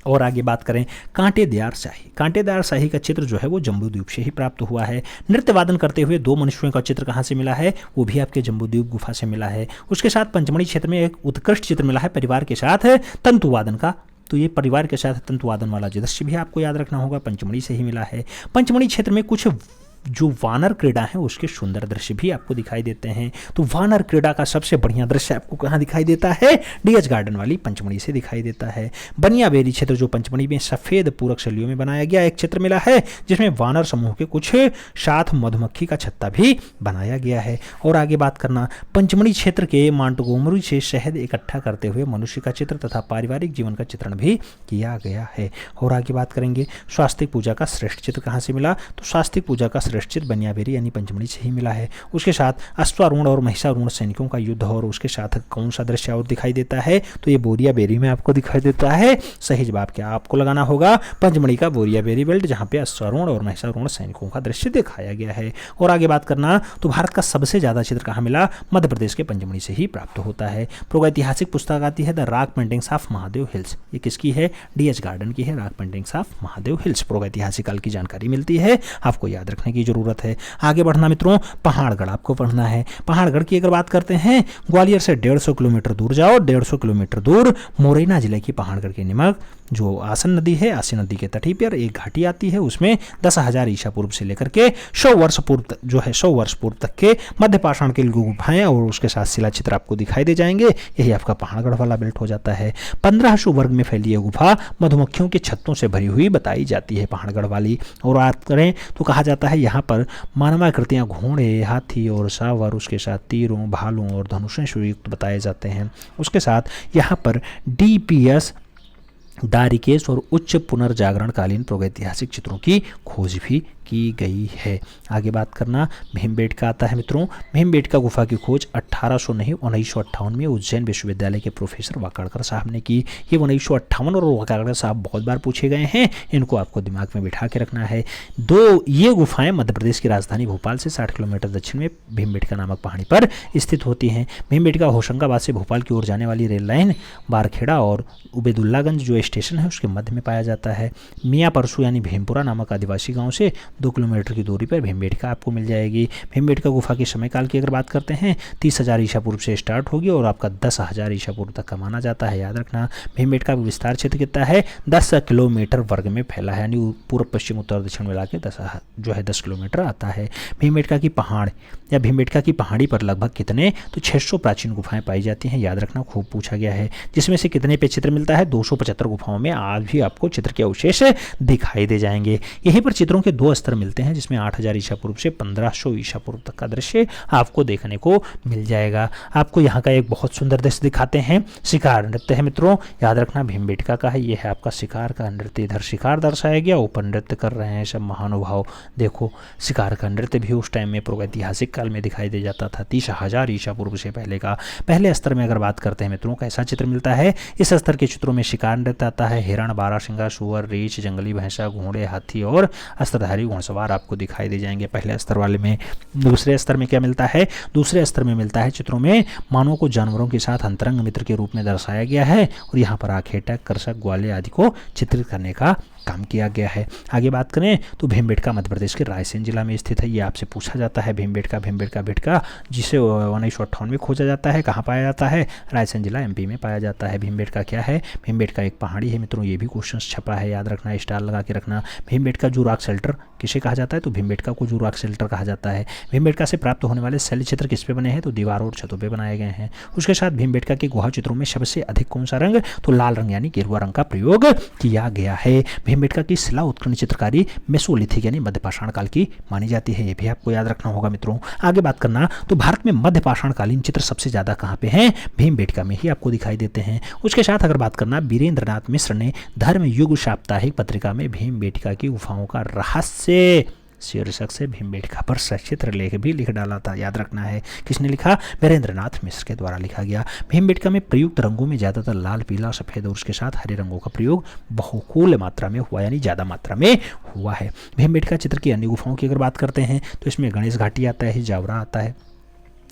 और आगे बात करें कांटेदार शाही, कांटेदार शाही का चित्र जो है वो जम्बूद्वीप से ही प्राप्त हुआ है। नृत्य वादन करते हुए 2 मनुष्यों का चित्र कहाँ से मिला है? वो भी आपके जम्बूद्वीप गुफा से मिला है। उसके साथ पंचमढ़ी क्षेत्र में एक उत्कृष्ट चित्र मिला है परिवार के साथ तंतु वादन का, तो ये परिवार के साथ तंतु वादन वाला दृश्य भी आपको याद रखना होगा, पंचमढ़ी से ही मिला है। पंचमढ़ी क्षेत्र में कुछ जो वानर क्रीड़ा है उसके सुंदर दृश्य भी आपको दिखाई देते हैं। तो वानर क्रीड़ा का सबसे बढ़िया दृश्य आपको कहाँ दिखाई देता है? डीएच गार्डन वाली पंचमढ़ी से दिखाई देता है। बनिया बेरी क्षेत्र जो पंचमढ़ी में सफेद पूरक शैलियों में बनाया गया एक चित्र मिला है, जिसमें वानर समूह के कुछ साथ मधुमक्खी का छत्ता भी बनाया गया है। और आगे बात करना, पंचमढ़ी क्षेत्र के मांटगोमरी से शहद इकट्ठा करते हुए मनुष्य का चित्र तथा पारिवारिक जीवन का चित्रण भी किया गया है। और आगे बात करेंगे स्वास्तिक पूजा का श्रेष्ठ चित्र कहाँ से मिला? तो स्वास्तिक पूजा का श्रेष्ठ बनियाबेरी यानी पंचमढ़ी से ही मिला है। उसके साथ अश्वारूढ़ और महिषारूढ़ सैनिकों का युद्ध और उसके साथ कौन सा दृश्य और दिखाई देता है? तो ये बोरियाबेरी में आपको दिखाई देता है। सही जवाब क्या आपको लगाना होगा? पंचमढ़ी का बोरियाबेरी बेल्ट, जहां पे अश्वारूढ़ और महिषारूढ़ सैनिकों का दृश्य दिखाया गया है। और आगे बात करना, तो भारत का सबसे ज्यादा चित्र कहाँ मिला? मध्य प्रदेश के पंचमढ़ी से ही प्राप्त होता है। प्रागैतिहासिक पुस्तक आती है the rock paintings of Mahadev hills, ये किसकी है? डीएच गार्डन की है, rock paintings of Mahadev hills. प्रागैतिहासिक काल की जानकारी मिलती है, आपको याद रखने की जरूरत है। आगे बढ़ना मित्रों, पहाड़गढ़ आपको पढ़ना है। पहाड़गढ़ की अगर बात करते हैं, ग्वालियर से 150 किलोमीटर दूर जाओ, 150 किलोमीटर दूर मोरैना जिले की पहाड़गढ़ के निमक जो आसन नदी है, आसी नदी के तटी पर एक घाटी आती है, उसमें 10,000 ईसा पूर्व से लेकर के 100 वर्ष पूर्व जो है 100 वर्ष पूर्व तक के मध्य पाषाण के गुफाएं और उसके साथ शिला चित्र आपको दिखाई दे जाएंगे। यही आपका पहाड़गढ़ वाला बेल्ट हो जाता है। 1500 वर्ग में फैली यह गुफा मधुमक्खियों के छत्तों से भरी हुई बताई जाती है पहाड़गढ़ वाली। और बात करें तो कहा जाता है यहाँ पर मानवाकृतियाँ घोड़े, हाथी और सावर, उसके साथ तीरों, भालों और धनुषों से युक्त बताए जाते हैं। उसके साथ यहाँ पर डीपीएस दारिकेश और उच्च पुनर्जागरणकालीन प्रागैतिहासिक चित्रों की खोज भी की गई है। आगे बात करना, भीमबेटका आता है मित्रों। भीमबेटका गुफा की खोज 1958 में उज्जैन विश्वविद्यालय के प्रोफेसर वाकाड़कर साहब ने की। ये 1958 और वाकाड़कर साहब बहुत बार पूछे गए हैं, इनको आपको दिमाग में बिठा के रखना है। ये गुफाएं मध्य प्रदेश की राजधानी भोपाल से 60 किलोमीटर दक्षिण में भीमबेटका नामक पहाड़ी पर स्थित होती हैं। भीमबेटका होशंगाबाद से भोपाल की ओर जाने वाली रेल लाइन बारखेड़ा और उबेदुल्लागंज जो स्टेशन है उसके मध्य में पाया जाता है। मियाँ परसू यानी भीमपुरा नामक आदिवासी गाँव से 2 किलोमीटर की दूरी पर भीमबेटका आपको मिल जाएगी। भीमबेटका गुफा के समय काल की अगर बात करते हैं 30,000 ईसा पूर्व से स्टार्ट होगी और आपका 10,000 ईसा पूर्व तक का माना जाता है। याद रखना, भीमबेटका का विस्तार क्षेत्र कितना है? 10 किलोमीटर वर्ग में फैला है, यानी पूर्व पश्चिम उत्तर दक्षिण मिला के 10 किलोमीटर आता है। भीमबेटका की पहाड़ या भीमबेटका की पहाड़ी पर लगभग कितने? तो 600 प्राचीन गुफाएं पाई जाती हैं। याद रखना, खूब पूछा गया है। जिसमें से कितने पे चित्र मिलता है? 275 गुफाओं में आज भी आपको चित्र के अवशेष दिखाई दे जाएंगे। यहीं पर चित्रों के 2 स्तर स्तर मिलते हैं जिसमें 8000 ईसा पूर्व से 1500 ईसा पूर्व तक का दृश्य आपको देखने को मिल जाएगा। आपको यहाँ का एक बहुत सुंदर दृश्य दिखाते हैं, शिकार नृत्य है मित्रों, याद रखना भीमबेटका का है। ये है आपका शिकार का नृत्य, इधर शिकार दर्शाया गया, ऊपर नृत्य कर रहे हैं सब महानुभाव। देखो शिकार का नृत्य भी उस टाइम में प्रागैतिहासिक काल में दिखाई दे जाता था, 30,000 ईसा पूर्व से पहले का। पहले स्तर में अगर बात करते हैं मित्रों, कैसा चित्र मिलता है, इस स्तर के चित्रों में शिकार नृत्य आता है, हिरण, बारहसिंगा, सुअर, रीछ, जंगली भैंसा, घोड़े, हाथी और अस्त्रधारी घुड़सवार आपको दिखाई दे जाएंगे पहले स्तर वाले में। दूसरे स्तर में क्या मिलता है, दूसरे स्तर में मिलता है चित्रों में मानव को जानवरों के साथ अंतरंग मित्र के रूप में दर्शाया गया है और यहाँ पर आखेटक, कर्षक, ग्वाले आदि को चित्रित करने का काम किया गया है। आगे बात करें तो भीमबेटका मध्य प्रदेश के रायसेन जिला में स्थित है। ये आपसे पूछा जाता है भीमबेटका जिसे 1958 में खोजा जाता है, कहाँ पाया जाता है, रायसेन जिला एमपी में पाया जाता है। भीमबेटका क्या है, भीमबेटका एक पहाड़ी है मित्रों, ये भी क्वेश्चन छपा है, याद रखना, स्टार लगा के रखना। भीमबेटका जू रॉक शेल्टर किसे कहा जाता है, तो भीमबेटका को जू रॉक शेल्टर कहा जाता है। भीमबेटका से प्राप्त होने वाले शैल चित्र किस पे बने हैं, तो दीवार और छतों पे बनाए गए हैं। उसके साथ भीमबेटका के गुहा चित्रों में सबसे अधिक कौन सा रंग, तो लाल रंग यानी गेरुआ रंग का प्रयोग किया गया है। भीमबेटका की शिला उत्कीर्ण चित्रकारी मेसोलिथिक यानी मध्यपाषाण काल की मानी जाती है, ये भी आपको याद रखना होगा मित्रों। आगे बात करना तो भारत में मध्यपाषाण कालीन चित्र सबसे ज्यादा कहाँ पे हैं, भीमबेटका में ही आपको दिखाई देते हैं। उसके साथ अगर बात करना, वीरेंद्रनाथ मिश्र ने धर्म युग साप्ताहिक पत्रिका में भीमबेटका की गुफाओं का रहस्य शीर्षक से भीमबेटका पर सचित्र लेख भी लिख डाला था, याद रखना है। किसने लिखा, वीरेंद्रनाथ मिश्र के द्वारा लिखा गया। भीमबेटका में प्रयुक्त रंगों में ज्यादातर लाल, पीला, सफेद और उसके साथ हरे रंगों का प्रयोग बहुकूल मात्रा में हुआ, यानी ज्यादा मात्रा में हुआ है। भीमबेटका चित्र की अन्य गुफाओं की अगर बात करते हैं तो इसमें गणेश घाटी आता है, जावरा आता है,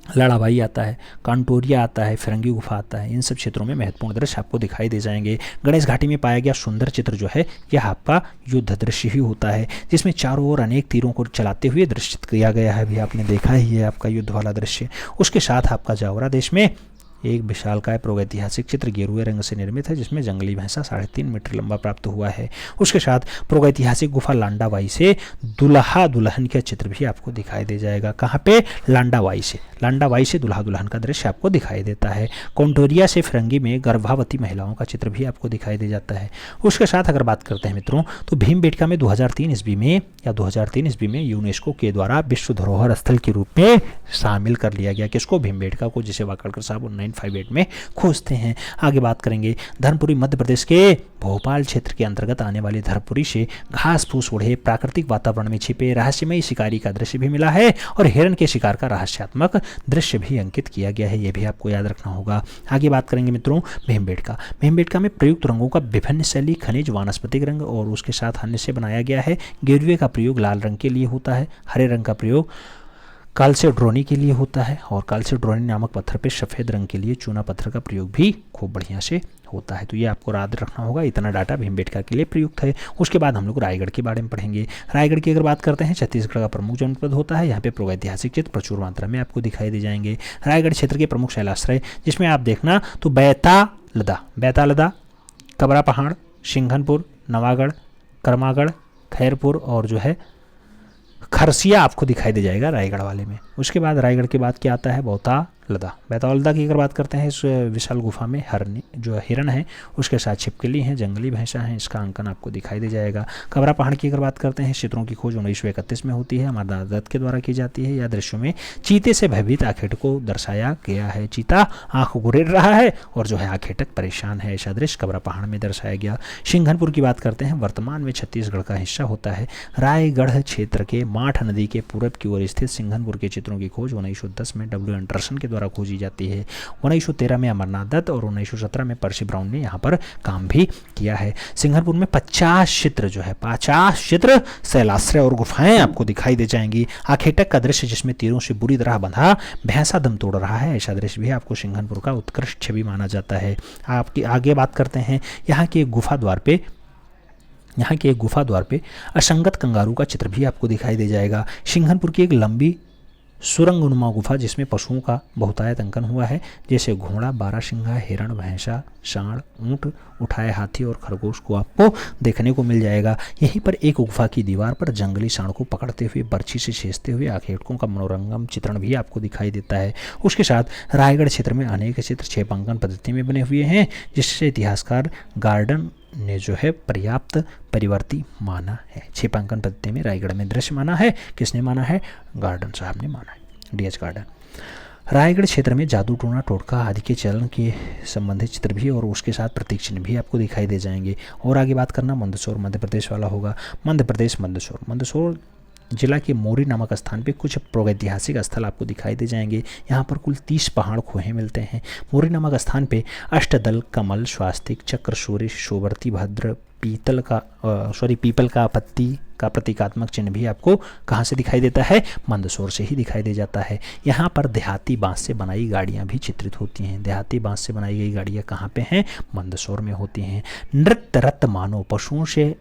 लड़ाबाई आता है, कांटोरिया आता है, फिरंगी गुफा आता है। इन सब क्षेत्रों में महत्वपूर्ण दृश्य आपको दिखाई दे जाएंगे। गणेश घाटी में पाया गया सुंदर चित्र जो है यह आपका युद्ध दृश्य ही होता है, जिसमें चारों ओर अनेक तीरों को चलाते हुए दृश्यित किया गया है, भी आपने देखा ही है आपका युद्ध वाला दृश्य। उसके साथ आपका जावरा देश में एक विशालकाय प्रागैतिहासिक चित्र गेरुए रंग से निर्मित है, जिसमें जंगली भैंसा 3.5 मीटर लंबा प्राप्त हुआ है। उसके साथ प्रागैतिहासिक गुफा लांडाबाई से दुल्हा दुल्हन का चित्र भी आपको दिखाई दे जाएगा। कहाँ पे, लांडाबाई से दुल्हा दुल्हन का दृश्य आपको दिखाई देता है। कौंटोरिया से फिरंगी में गर्भवती महिलाओं का चित्र भी आपको दिखाई दे जाता है। उसके साथ अगर बात करते हैं मित्रों तो भीमबेटका में 2003 ईस्वी में यूनेस्को के द्वारा विश्व धरोहर स्थल के रूप में शामिल कर लिया गया। किसको, भीमबेटका को, जिसे वाकड़कर साहब 1958 में खोजते हैं। आगे बात करेंगे धर्मपुरी मध्य प्रदेश के भोपाल क्षेत्र के अंतर्गत आने वाली धर्मपुरी से घास फूस उड़े प्राकृतिक वातावरण में छिपे रहस्यमयी शिकारी का दृश्य भी मिला है और हिरण के शिकार का रहस्यात्मक दृश्य भी अंकित किया गया है, यह भी आपको याद रखना होगा। आगे बात करेंगे मित्रों भीमबेटका में प्रयुक्त रंगों का विभिन्न शैली, खनिज, वानस्पतिक रंग और उसके साथ अन्य से बनाया गया है। गेरुए का प्रयोग लाल रंग के लिए होता है, हरे रंग का प्रयोग काल्सेड्रोनी के लिए होता है और काल्सेड्रोनी नामक पत्थर पे सफ़ेद रंग के लिए चूना पत्थर का प्रयोग भी खूब बढ़िया से होता है। तो ये आपको याद रखना होगा, इतना डाटा भीमबेटका के लिए प्रयुक्त है। उसके बाद हम लोग रायगढ़ के बारे में पढ़ेंगे। रायगढ़ की अगर बात करते हैं, छत्तीसगढ़ का प्रमुख जनपद होता है। यहाँ पे प्रागैतिहासिक चित्र प्रचुर मात्रा में आपको दिखाई दे जाएंगे। रायगढ़ क्षेत्र के प्रमुख शैलाश्रय जिसमें आप देखना तो बैतालदा, कबरा पहाड़, सिंघनपुर, नवागढ़, करमागढ़, खैरपुर और जो है खरसिया आपको दिखाई दे जाएगा रायगढ़ वाले में। उसके बाद रायगढ़ के बाद क्या आता है, बैतालदा की अगर बात करते हैं, इस विशाल गुफा में हिरण है, उसके साथ छिपकली हैं, जंगली भैंसा हैं, इसका अंकन आपको दिखाई दे जाएगा। कबरा पहाड़ की अगर बात करते हैं, चित्रों की खोज 1931 में होती है, अमरनाथ दत्त के द्वारा की जाती है। या दृश्यों में चीते से भयभीत आखेटक को दर्शाया गया है। चीता आंख गुरेर रहा है और जो है आखेटक परेशान है, ऐसा दृश्य कबरा पहाड़ में दर्शाया गया। सिंघनपुर की बात करते हैं, वर्तमान में छत्तीसगढ़ का हिस्सा होता है। रायगढ़ क्षेत्र के माठ नदी के पूरब की ओर स्थित सिंघनपुर के चित्रों की खोज 1910 में डब्ल्यू एंडरसन के द्वारा खोजी जाती है। 1913 में अमरनाथ दत्त और 1917 में पर्सी ब्राउन ने यहाँ पर काम भी किया है। सिंघनपुर में 50 चित्र शैलाश्रय और गुफाएं आपको दिखाई दे जाएंगी। आखेटक का दृश्य जिसमें तीरों से बुरी तरह बंधा भैंसा दम तोड़ रहा है, ऐसा दृश्य भी आपको सिंघनपुर का उत्कृष्ट छवि माना जाता है। आपकी आगे बात करते हैं, यहाँ के एक गुफा द्वार पे असंगत कंगारू का चित्र भी आपको दिखाई दे जाएगा। सिंघनपुर की एक लंबी सुरंगनुमा गुफा जिसमें पशुओं का बहुतायत अंकन हुआ है, जैसे घोड़ा, बारहसिंगा, हिरण, भैंसा, सांड, ऊंट, उठाए हाथी और खरगोश को आपको देखने को मिल जाएगा। यहीं पर एक गुफा की दीवार पर जंगली सांड को पकड़ते हुए, बर्छी से छेदते हुए आखेटकों का मनोरंगम चित्रण भी आपको दिखाई देता है। उसके साथ रायगढ़ क्षेत्र में अनेक चित्र छेपांकन पद्धति में बने हुए हैं, जिससे इतिहासकार ने जो है पर्याप्त परिवर्ती माना है। छेपांकन पद्धति में रायगढ़ में दृश्य माना है, किसने माना है? गार्डन साहब ने माना है, डीएच गार्डन। रायगढ़ क्षेत्र में जादू टोना टोटका आदि के चलन के संबंधित चित्र भी और उसके साथ प्रतीक चिन्ह भी आपको दिखाई दे जाएंगे। और आगे बात करना मंदसौर मध्य प्रदेश वाला होगा। मध्य प्रदेश मंदसौर जिला के मोरी नामक स्थान पे कुछ प्रागैतिहासिक स्थल आपको दिखाई दे जाएंगे। यहाँ पर कुल 30 पहाड़ खोहे मिलते हैं। मोरी नामक स्थान पे अष्टदल, कमल, स्वास्तिक, चक्र, सूर्य, शोभरती, भद्र, पीपल का पत्ती का प्रतीकात्मक चिन्ह भी आपको कहाँ से दिखाई देता है? मंदसौर से ही दिखाई दे जाता है। यहाँ पर देहाती बांस से बनाई गाड़ियाँ भी चित्रित होती हैं। देहाती बांस से बनाई गई गाड़ियाँ कहाँ पे हैं? मंदसौर में होती हैं। नृत्य रत मानव, पशुओं से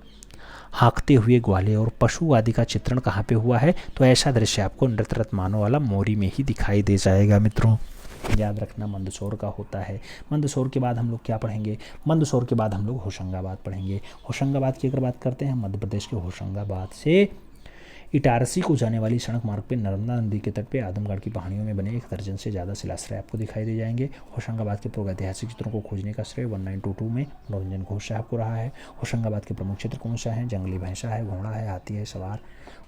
हाँकते हुए ग्वाले और पशु आदि का चित्रण कहाँ पे हुआ है? तो ऐसा दृश्य आपको नृत्य रत मानव वाला मोरी में ही दिखाई दे जाएगा। मित्रों याद रखना मंदसौर का होता है। मंदसौर के बाद हम लोग क्या पढ़ेंगे? मंदसौर के बाद हम लोग होशंगाबाद पढ़ेंगे। होशंगाबाद की अगर बात करते हैं, मध्य प्रदेश के होशंगाबाद से इटारसी को जाने वाली सड़क मार्ग पे नर्मदा नदी के तट पे आदमगढ़ की पहाड़ियों में बने 1 दर्जन से ज़्यादा शिलाश्रय आपको दिखाई दे जाएंगे। होशंगाबाद के प्रागैतिहासिक चित्रों को खोजने का श्रेय 1922 में मनोरंजन घोष साहब को रहा है। होशंगाबाद के प्रमुख चित्र कौन सा है? जंगली भैंसा है, घोड़ा है, हाथी है सवार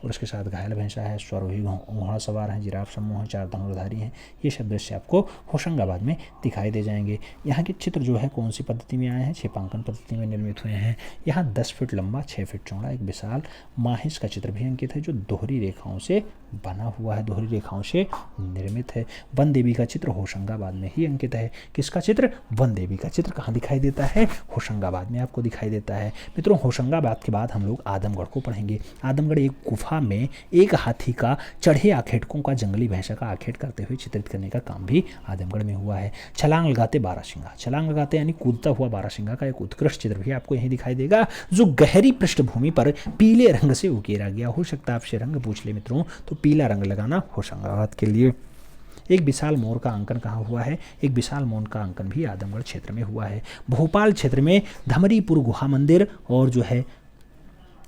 और उसके साथ घायल भैंसा है, स्वरोही घोड़ा सवार हैं, जिराफ समूह हैं, 4 धनुर्धारी हैं। ये सब दृश्य आपको होशंगाबाद में दिखाई दे जाएंगे। यहाँ के चित्र जो है कौन सी पद्धति में आए हैं? छेपांकन पद्धति में निर्मित हुए हैं। यहाँ 10 फीट लंबा, 6 फीट चौड़ा एक विशाल माहिस का चित्र भी अंकित है, जो दोहरी रेखाओं से बना हुआ है, दोहरी रेखाओं से निर्मित है। वन देवी का चित्र होशंगाबाद में ही अंकित है। किसका चित्र? वन देवी का चित्र कहाँ दिखाई देता है? होशंगाबाद में आपको दिखाई देता है। मित्रों होशंगाबाद के बाद हम लोग आदमगढ़ को पढ़ेंगे। आदमगढ़ एक गुफा में एक हाथी का चढ़े आखेटकों का जंगली भैंसा का आखेट करते हुए चित्रित करने का काम भी आदमगढ़ में हुआ है। छलांग लगाते बारहसिंगा, छलांग लगाते यानी कूदता हुआ बारहसिंगा का एक उत्कृष्ट चित्र भी आपको यहीं दिखाई देगा, जो गहरी पृष्ठभूमि पर पीले रंग से उकेरा गया। हो सकता है आपसे रंग पूछ ले मित्रों, तो पीला रंग लगाना होशंगाबाद के लिए। एक विशाल मोर का अंकन कहाँ हुआ है? एक विशाल मोर का अंकन भी आदमगढ़ क्षेत्र में हुआ है। भोपाल क्षेत्र में धमरीपुर गुहा मंदिर और जो है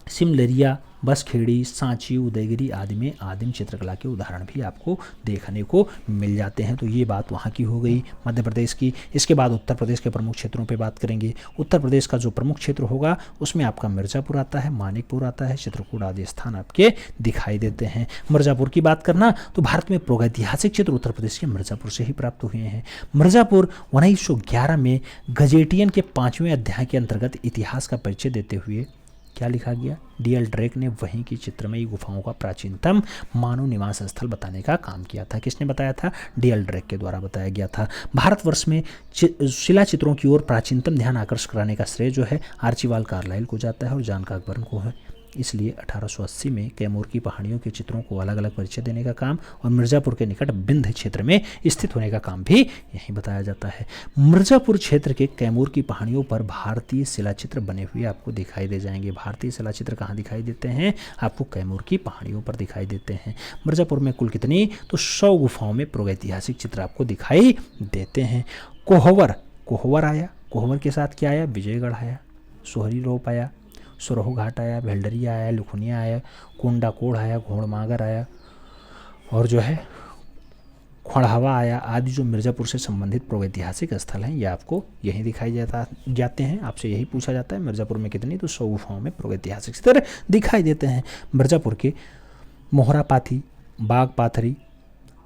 सिमलरिया, बसखेड़ी, सांची, उदयगिरी आदि में आदिम चित्रकला के उदाहरण भी आपको देखने को मिल जाते हैं। तो ये बात वहाँ की हो गई मध्य प्रदेश की। इसके बाद उत्तर प्रदेश के प्रमुख क्षेत्रों पे बात करेंगे। उत्तर प्रदेश का जो प्रमुख क्षेत्र होगा उसमें आपका मिर्ज़ापुर आता है, मानिकपुर आता है, चित्रकूट आदि स्थान आपके दिखाई देते हैं। मिर्ज़ापुर की बात करना तो भारत में प्रागैतिहासिक चित्र उत्तर प्रदेश के मिर्ज़ापुर से ही प्राप्त हुए हैं। मिर्ज़ापुर 1911 में गजेटियन के 5वें अध्याय के अंतर्गत इतिहास का परिचय देते हुए क्या लिखा गया? डीएल ड्रेक ने वहीं की चित्रमयी गुफाओं का प्राचीनतम मानव निवास स्थल बताने का काम किया था। किसने बताया था? डीएल ड्रेक के द्वारा बताया गया था। भारतवर्ष में शिला चित्रों की ओर प्राचीनतम ध्यान आकर्षित कराने का श्रेय जो है आर्चिबाल्ड कार्लाइल को जाता है और जॉन कॉकबर्न को है। इसलिए 1880 में कैमूर की पहाड़ियों के चित्रों को अलग अलग परिचय देने का काम और मिर्ज़ापुर के निकट विंध्य क्षेत्र में स्थित होने का काम भी यहीं बताया जाता है। मिर्ज़ापुर क्षेत्र के कैमूर की पहाड़ियों पर भारतीय शिलाचित्र बने हुए आपको दिखाई दे जाएंगे। भारतीय शिलाचित्र कहाँ दिखाई देते हैं? आपको कैमूर की पहाड़ियों पर दिखाई देते हैं। मिर्ज़ापुर में कुल कितनी? तो 100 गुफाओं में प्रागैतिहासिक चित्र आपको दिखाई देते हैं। कोहवर आया, कोहवर के साथ क्या आया? विजयगढ़ आया, सोहरी रोप आया, सुरहु घाट आया, भेल्डरिया आया, लुखुनिया आया, कोंडा कोढ़ आया, घोड़मागर आया और जो है खड़हवा आया आदि जो मिर्ज़ापुर से संबंधित प्रागैतिहासिक स्थल हैं ये आपको यहीं दिखाई जाते हैं। आपसे यही पूछा जाता है मिर्ज़ापुर में कितनी? तो 100 गुफाओं में प्रागैतिहासिक चित्र दिखाई देते हैं। मिर्ज़ापुर के मोहरा पाथी, बाग पाथरी,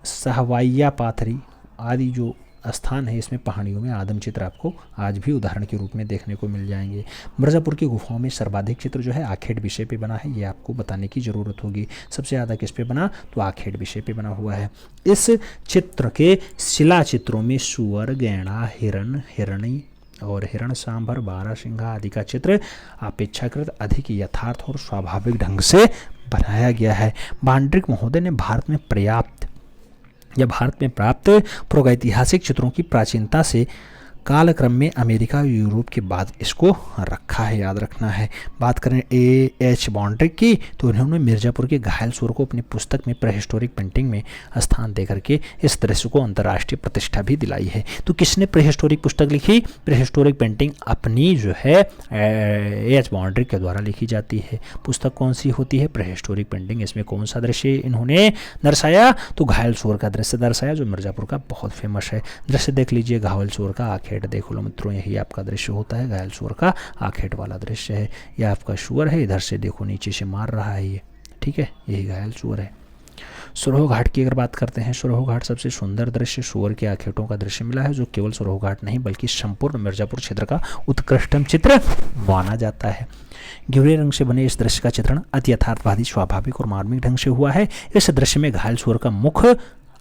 सहवाइया पाथरी आदि जो स्थान है इसमें पहाड़ियों में आदम चित्र आपको आज भी उदाहरण के रूप में देखने को मिल जाएंगे। मिर्ज़ापुर की गुफाओं में सर्वाधिक चित्र जो है आखेट विषय पे बना है, ये आपको बताने की ज़रूरत होगी। सबसे ज़्यादा किस पे बना? तो आखेट विषय पे बना हुआ है। इस चित्र के शिला चित्रों में सुअर, गैंडा, हिरण, हिरणी और हिरण सांभर, बारहसिंघा आदि का चित्र अपेक्षाकृत अधिक यथार्थ और स्वाभाविक ढंग से बनाया गया है। भांड्रिक महोदय ने भारत में प्राप्त प्रागैतिहासिक चित्रों की प्राचीनता से कालक्रम में अमेरिका और यूरोप के बाद इसको रखा है, याद रखना है। बात करें A.H. बॉन्ड्रिक की तो उन्होंने मिर्ज़ापुर के घायल सूर को अपनी पुस्तक में प्रीहिस्टोरिक पेंटिंग में स्थान देकर के इस दृश्य को अंतर्राष्ट्रीय प्रतिष्ठा भी दिलाई है। तो किसने प्रीहिस्टोरिक पुस्तक लिखी? प्रीहिस्टोरिक पेंटिंग अपनी जो है A.H. बॉन्ड्रिक के द्वारा लिखी जाती है। पुस्तक कौन सी होती है? Prehistoric painting. इसमें कौन सा दृश्य इन्होंने दर्शाया? तो घायल सूर का दृश्य दर्शाया जो मिर्ज़ापुर का बहुत फेमस है। दृश्य देख लीजिए, घायल सूर का आखेट देख लो मित्रों, यही आपका दृश्य होता है, घायल सुअर का आखेट वाला दृश्य है। यह आपका सुअर है, इधर से देखो नीचे से मार रहा है ये, ठीक है, यही घायल सुअर है। सुरहो घाट की अगर बात करते हैं, सुरहो घाट सबसे सुंदर दृश्य सुअर के आखेटों का दृश्य मिला है, जो केवल सुरहो घाट नहीं बल्कि संपूर्ण मिर्जापुर क्षेत्र का उत्कृष्टतम चित्र माना जाता है। घेवड़े रंग से बने इस दृश्य का चित्रण अति यथार्थवादी, स्वाभाविक और मार्मिक ढंग से हुआ है। इस दृश्य में घायल सुअर का मुख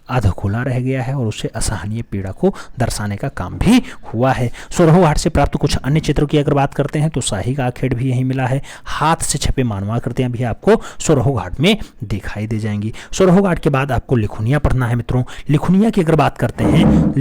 आधा खुला रह गया है और उससे असहनीय पीड़ा को दर्शाने का काम भी हुआ है। सुरहो घाट से प्राप्त कुछ अन्य चित्रों की अगर बात करते हैं तो शाही का आखेट भी यहीं मिला है। हाथ से छपे मानवाकृतियां भी आपको सुरहो घाट में दिखाई दे जाएंगी। सुरहो घाट के बाद आपको लिखुनिया पढ़ना है मित्रों। लिखुनिया की अगर बात करते हैं,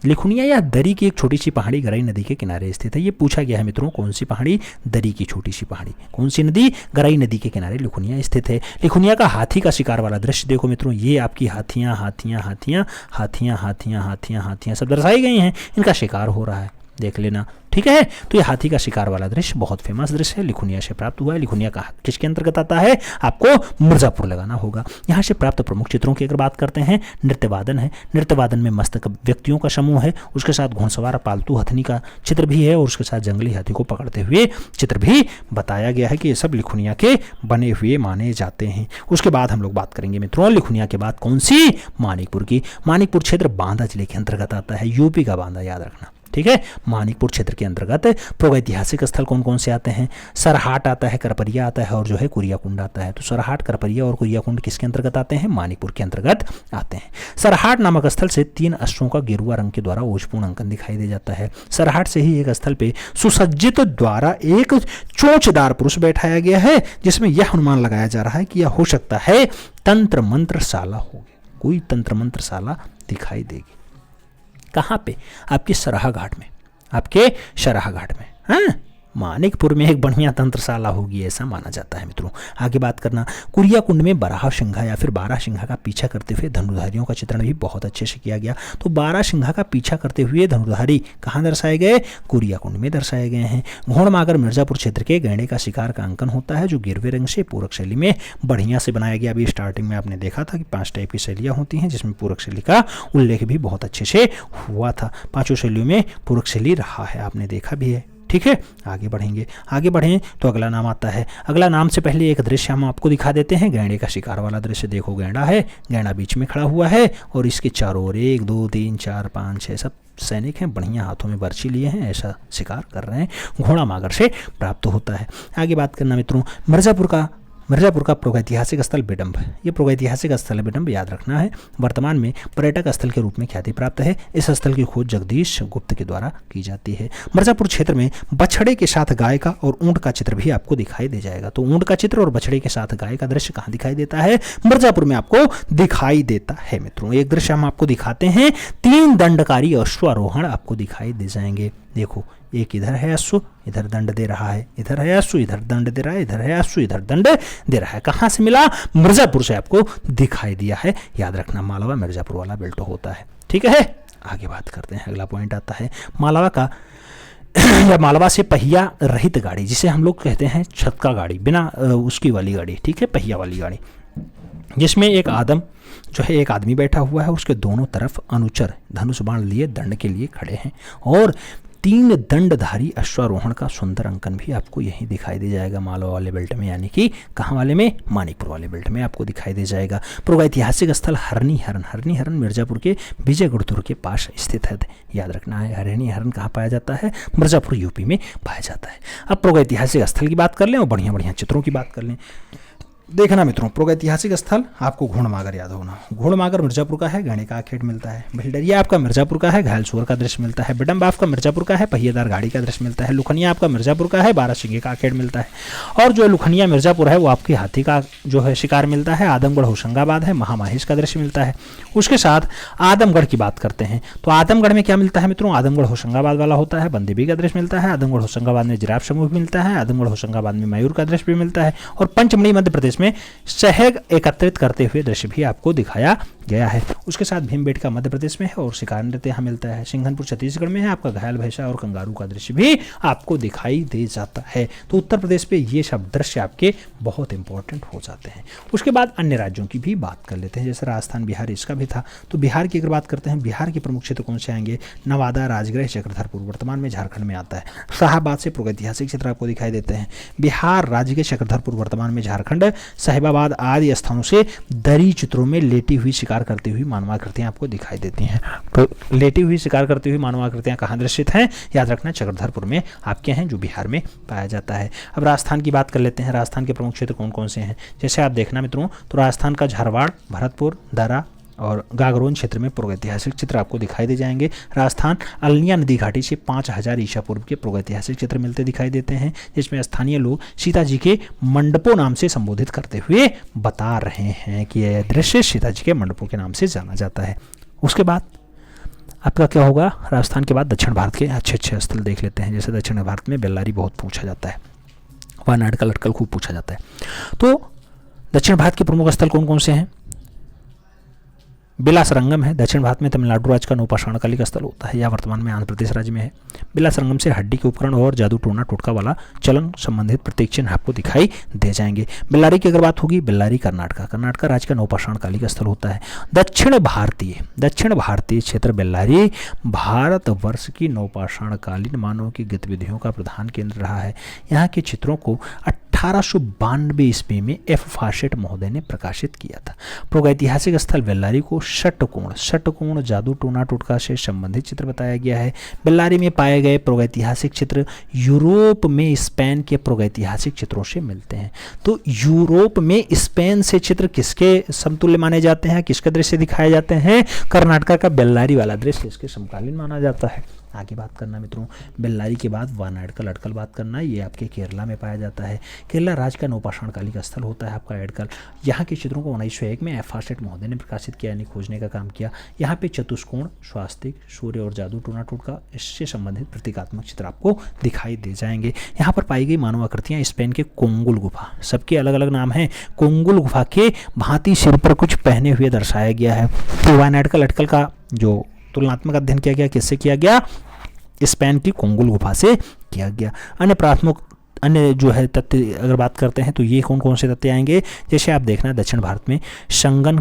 लिखुनिया या दरी की एक छोटी सी पहाड़ी गराई नदी के किनारे स्थित है। ये पूछा गया है मित्रों, कौन सी पहाड़ी? दरी की छोटी सी पहाड़ी। कौन सी नदी? गराई नदी के किनारे लिखुनिया स्थित है। लिखुनिया का हाथी का शिकार वाला दृश्य देखो मित्रों, ये आपकी हाथियां हाथियां हाथियां हाथियां हाथियां हाथियां हाथियां सब दर्शाई गई हैं, इनका शिकार हो रहा है, देख लेना, ठीक है। तो ये हाथी का शिकार वाला दृश्य बहुत फेमस दृश्य है, लिखुनिया से प्राप्त हुआ है। लिखुनिया का किसके अंतर्गत आता है? आपको मिर्जापुर लगाना होगा। यहाँ से प्राप्त प्रमुख चित्रों की अगर बात करते हैं, नृत्यवादन है। नृत्यवादन में मस्त व्यक्तियों का समूह है, उसके साथ घुड़सवार पालतू हथनी का चित्र भी है और उसके साथ जंगली हाथी को पकड़ते हुए चित्र भी बताया गया है कि ये सब लिखुनिया के बने हुए माने जाते हैं। उसके बाद हम लोग बात करेंगे मित्रों लिखुनिया के बाद कौन सी? मानिकपुर की। मानिकपुर क्षेत्र बांदा जिले के अंतर्गत आता है, यूपी का बांदा, याद रखना, ठीक है। मानिकपुर क्षेत्र के अंतर्गत प्रागैतिहासिक स्थल कौन कौन से आते हैं? सरहाट आता है, करपरिया आता है और जो है कुरियाकुंड आता है। तो सरहाट, करपरिया और कुरियाकुंड किसके अंतर्गत आते हैं? मानिकपुर के अंतर्गत आते हैं। सरहाट नामक स्थल से 3 अश्वों का गेरुआ रंग के द्वारा ओजपूर्ण अंकन दिखाई दे जाता है। सरहाट से ही एक स्थल पे सुसज्जित द्वारा एक चोंचदार पुरुष बैठाया गया है, जिसमें यह अनुमान लगाया जा रहा है कि यह हो सकता है तंत्र मंत्रशाला होगी, कोई तंत्र मंत्रशाला दिखाई देगी। कहाँ पे? आपके सरहा घाट में, आपके सरहा घाट में, हाँ, मानिकपुर में एक बढ़िया तंत्रशाला होगी, ऐसा माना जाता है मित्रों। आगे बात करना, कुरियाकुंड में बारह सिंघा या फिर 12 सिंघा का पीछा करते हुए धनुर्धारियों का चित्रण भी बहुत अच्छे से किया गया। तो 12 सिंघा का पीछा करते हुए धनुर्धारी कहाँ दर्शाए गए? कुरियाकुंड में दर्शाए गए हैं। घोड़मागर मिर्जापुर क्षेत्र के गैंडे का शिकार का अंकन होता है, जो गिरवे रंग से पूरक शैली में बढ़िया से बनाया गया। अभी स्टार्टिंग में आपने देखा था कि 5 टाइप की शैलियाँ होती हैं, जिसमें पूरक शैली का उल्लेख भी बहुत अच्छे से हुआ था। 5 शैलियों में पूरक शैली रहा है, आपने देखा भी है, ठीक है। आगे बढ़ेंगे, आगे बढ़ें तो अगला नाम आता है। अगला नाम से पहले एक दृश्य हम आपको दिखा देते हैं, गैंडे का शिकार वाला दृश्य। देखो गैंडा है, गैंडा बीच में खड़ा हुआ है और इसके चारों ओर 1 2 3 4 5 6 सब सैनिक हैं, बढ़िया हाथों में बर्छी लिए हैं, ऐसा शिकार कर रहे हैं। घोड़ामागर से प्राप्त होता है। आगे बात करना मित्रों, मिर्जापुर का प्रागैतिहासिक स्थल बिडम्ब। ये प्रागैतिहासिक स्थल है बिडम्ब, याद रखना है। वर्तमान में पर्यटक स्थल के रूप में ख्याति प्राप्त है। इस स्थल की खोज जगदीश गुप्त के द्वारा की जाती है। मिर्जापुर क्षेत्र में बछड़े के साथ गाय का और ऊंट का चित्र भी आपको दिखाई दे जाएगा। तो ऊंट का चित्र और बछड़े के साथ गाय का दृश्य कहाँ दिखाई देता है? मिर्जापुर में आपको दिखाई देता है मित्रों। एक दृश्य हम आपको दिखाते हैं, 3 दंडकारी अश्वारोहण आपको दिखाई दे जाएंगे। देखो, एक इधर है अश्व, इधर दंड दे रहा है, इधर है अश्व, इधर दंड दे रहा है, इधर है अश्व, इधर दंड दे रहा है। कहाँ से मिला? मिर्जापुर से आपको दिखाई दिया है, याद रखना। मालवा मिर्जापुर वाला बेल्ट होता है, ठीक है। आगे बात करते हैं, अगला पॉइंट आता है मालवा का या मालवा से पहिया रहित गाड़ी, जिसे हम लोग कहते हैं छक्का गाड़ी, बिना उसकी वाली गाड़ी, ठीक है, पहिया वाली गाड़ी, जिसमें एक आदमी बैठा हुआ है, उसके दोनों तरफ अनुचर धनुष बाण लिए दंड के लिए खड़े हैं और 3 दंडधारी अश्वारोहण का सुंदर अंकन भी आपको यहीं दिखाई दे जाएगा मालवा वाले बेल्ट में, यानी कि कहाँ वाले में? मानिकपुर वाले बेल्ट में आपको दिखाई दे जाएगा। प्रागैतिहासिक स्थल हरनी हरण मिर्जापुर के विजयगढ़ के पास स्थित है, याद रखना है। हरनी हरण कहाँ पाया जाता है? मिर्जापुर यूपी में पाया जाता है। अब प्रागैतिहासिक स्थल की बात कर लें और बढ़िया बढ़िया चित्रों की बात कर लें। देखना मित्रों, प्रागैतिहासिक स्थल आपको घोड़मागर याद होना। घोड़मागर मिर्जापुर का है, गैंडे का आखेट मिलता है। भिलडरिया आपका मिर्जापुर का है, घायल सुअर का दृश्य मिलता है। बिडम्ब आपका मिर्जापुर का है, पहिएदार गाड़ी का दृश्य मिलता है। लुखनिया आपका मिर्जापुर का है, 12 सिंगे का आखेट मिलता है। और जो लुखनिया मिर्जापुर है वो आपके हाथी का जो है शिकार मिलता है। आदमगढ़ होशंगाबाद है, महामाहिष का दृश्य मिलता है। उसके साथ आदमगढ़ की बात करते हैं तो आदमगढ़ में क्या मिलता है मित्रों? आदमगढ़ होशंगाबाद वाला होता है, बंदेबी का दृश्य मिलता है। आदमगढ़ होशंगाबाद में जिराफ समूह मिलता है। आदमगढ़ होशंगाबाद में मयूर का दृश्य भी मिलता है। और पंचमढ़ी मध्य प्रदेश में शहद एकत्रित करते हुए दृश्य भी आपको दिखाया गया है। उसके साथ भीमबेटका मध्य प्रदेश में है और शिकार नृत्य यहाँ मिलता है। सिंघनपुर छत्तीसगढ़ में है, आपका घायल भैंसा और कंगारू का दृश्य भी आपको दिखाई दे जाता है। तो उत्तर प्रदेश में ये सब दृश्य आपके बहुत इंपॉर्टेंट हो जाते हैं। उसके बाद अन्य राज्यों की भी बात कर लेते हैं, जैसे राजस्थान, बिहार, इसका भी था। तो बिहार की अगर बात करते हैं, बिहार के प्रमुख क्षेत्र कौन से आएंगे? नवादा, राजगृह, चक्रधरपुर, वर्तमान में झारखंड में आता है। शाहाबाद से प्रागैतिहासिक क्षेत्र आपको दिखाई देते हैं। बिहार, राजगृह, चक्रधरपुर, वर्तमान में झारखंड, साहिबाबाद आदि स्थानों से दरी चित्रों में लेटी हुई शिकार करती हुई मानवाकृतियां आपको दिखाई देती हैं। तो लेटी हुई शिकार करती हुई मानवाकृतियां कहाँ दृश्यित हैं? याद रखना, चक्रधरपुर में आपके हैं, जो बिहार में पाया जाता है। अब राजस्थान की बात कर लेते हैं। राजस्थान के प्रमुख क्षेत्र कौन कौन से हैं? जैसे आप देखना मित्रों, तो राजस्थान का झारवाड़, भरतपुर, दरा और गागरोन क्षेत्र में प्रागैतिहासिक चित्र आपको दिखाई दे जाएंगे। राजस्थान अल्निया नदी घाटी से 5000 ईसा पूर्व के प्रागैतिहासिक चित्र मिलते दिखाई देते हैं, जिसमें स्थानीय लोग सीता जी के मंडपों नाम से संबोधित करते हुए बता रहे हैं कि यह दृश्य सीता जी के मंडपों के नाम से जाना जाता है। उसके बाद आपका क्या होगा? राजस्थान के बाद दक्षिण भारत के अच्छे अच्छे स्थल देख लेते हैं। जैसे दक्षिण भारत में बेल्लारी बहुत पूछा जाता है, वायनाड का लटकल खूब पूछा जाता है। तो दक्षिण भारत के प्रमुख स्थल कौन कौन से हैं? बिलासरंगम है, दक्षिण भारत में तमिलनाडु राज्य का नौपाषाणकालिक स्थल होता है, या वर्तमान में आंध्र प्रदेश राज्य में है। बिलासरंगम से हड्डी के उपकरण और जादू टोना टोटका वाला चलन संबंधित प्रतीक चिन्ह आपको दिखाई दे जाएंगे। बेल्लारी की अगर बात होगी, बेल्लारी कर्नाटक राज्य का नौपाषाणकालिक स्थल होता है। दक्षिण भारतीय क्षेत्र बेल्लारी भारतवर्ष की नौपाषाणकालीन मानव की गतिविधियों का प्रधान केंद्र रहा है। यहाँ के चित्रों को 1892 ईस्वी में एफ फाशेट महोदय ने प्रकाशित किया था। प्रागैतिहासिक स्थल बेल्लारी को षटकोण जादू टोना टोटका से संबंधित चित्र बताया गया है। बेल्लारी में पाए गए प्रागैतिहासिक चित्र यूरोप में स्पेन के प्रागैतिहासिक चित्रों से मिलते हैं। तो यूरोप में स्पेन से चित्र किसके समतुल्य माने जाते हैं, किसके दृश्य दिखाए जाते हैं? कर्नाटक का बेल्लारी वाला दृश्य इसके समकालीन माना जाता है। आगे बात करना मित्रों, बेल्लारी के बाद वायनाड का लटकल बात करना, ये आपके केरला में पाया जाता है। केरला राज्य का नौपाषाणकालिक स्थल होता है आपका एडकल। यहाँ के चित्रों को 1901 में एफ फाशेट महोदय ने प्रकाशित किया, यानी खोजने का काम किया। यहाँ पे चतुष्कोण, स्वास्तिक, सूर्य और जादू टोना टोटका इससे संबंधित प्रतीकात्मक चित्र आपको दिखाई दे जाएंगे। यहाँ पर पाई गई मानव आकृतियाँ स्पेन के कोंगुल गुफा, सबके अलग अलग नाम हैं, कोंगुल गुफा के भांति सिर पर कुछ पहने हुए दर्शाया गया है। तो वायनाड का लटकल का जो तुलनात्मक अध्ययन किया गया, किससे किया गया? स्पेन की कोंगुल गुफा से किया गया। अन्य जो है तथ्य अगर बात करते हैं, तो ये कौन कौन से तथ्य आएंगे? जैसे आप देखना, दक्षिण भारत में शंगन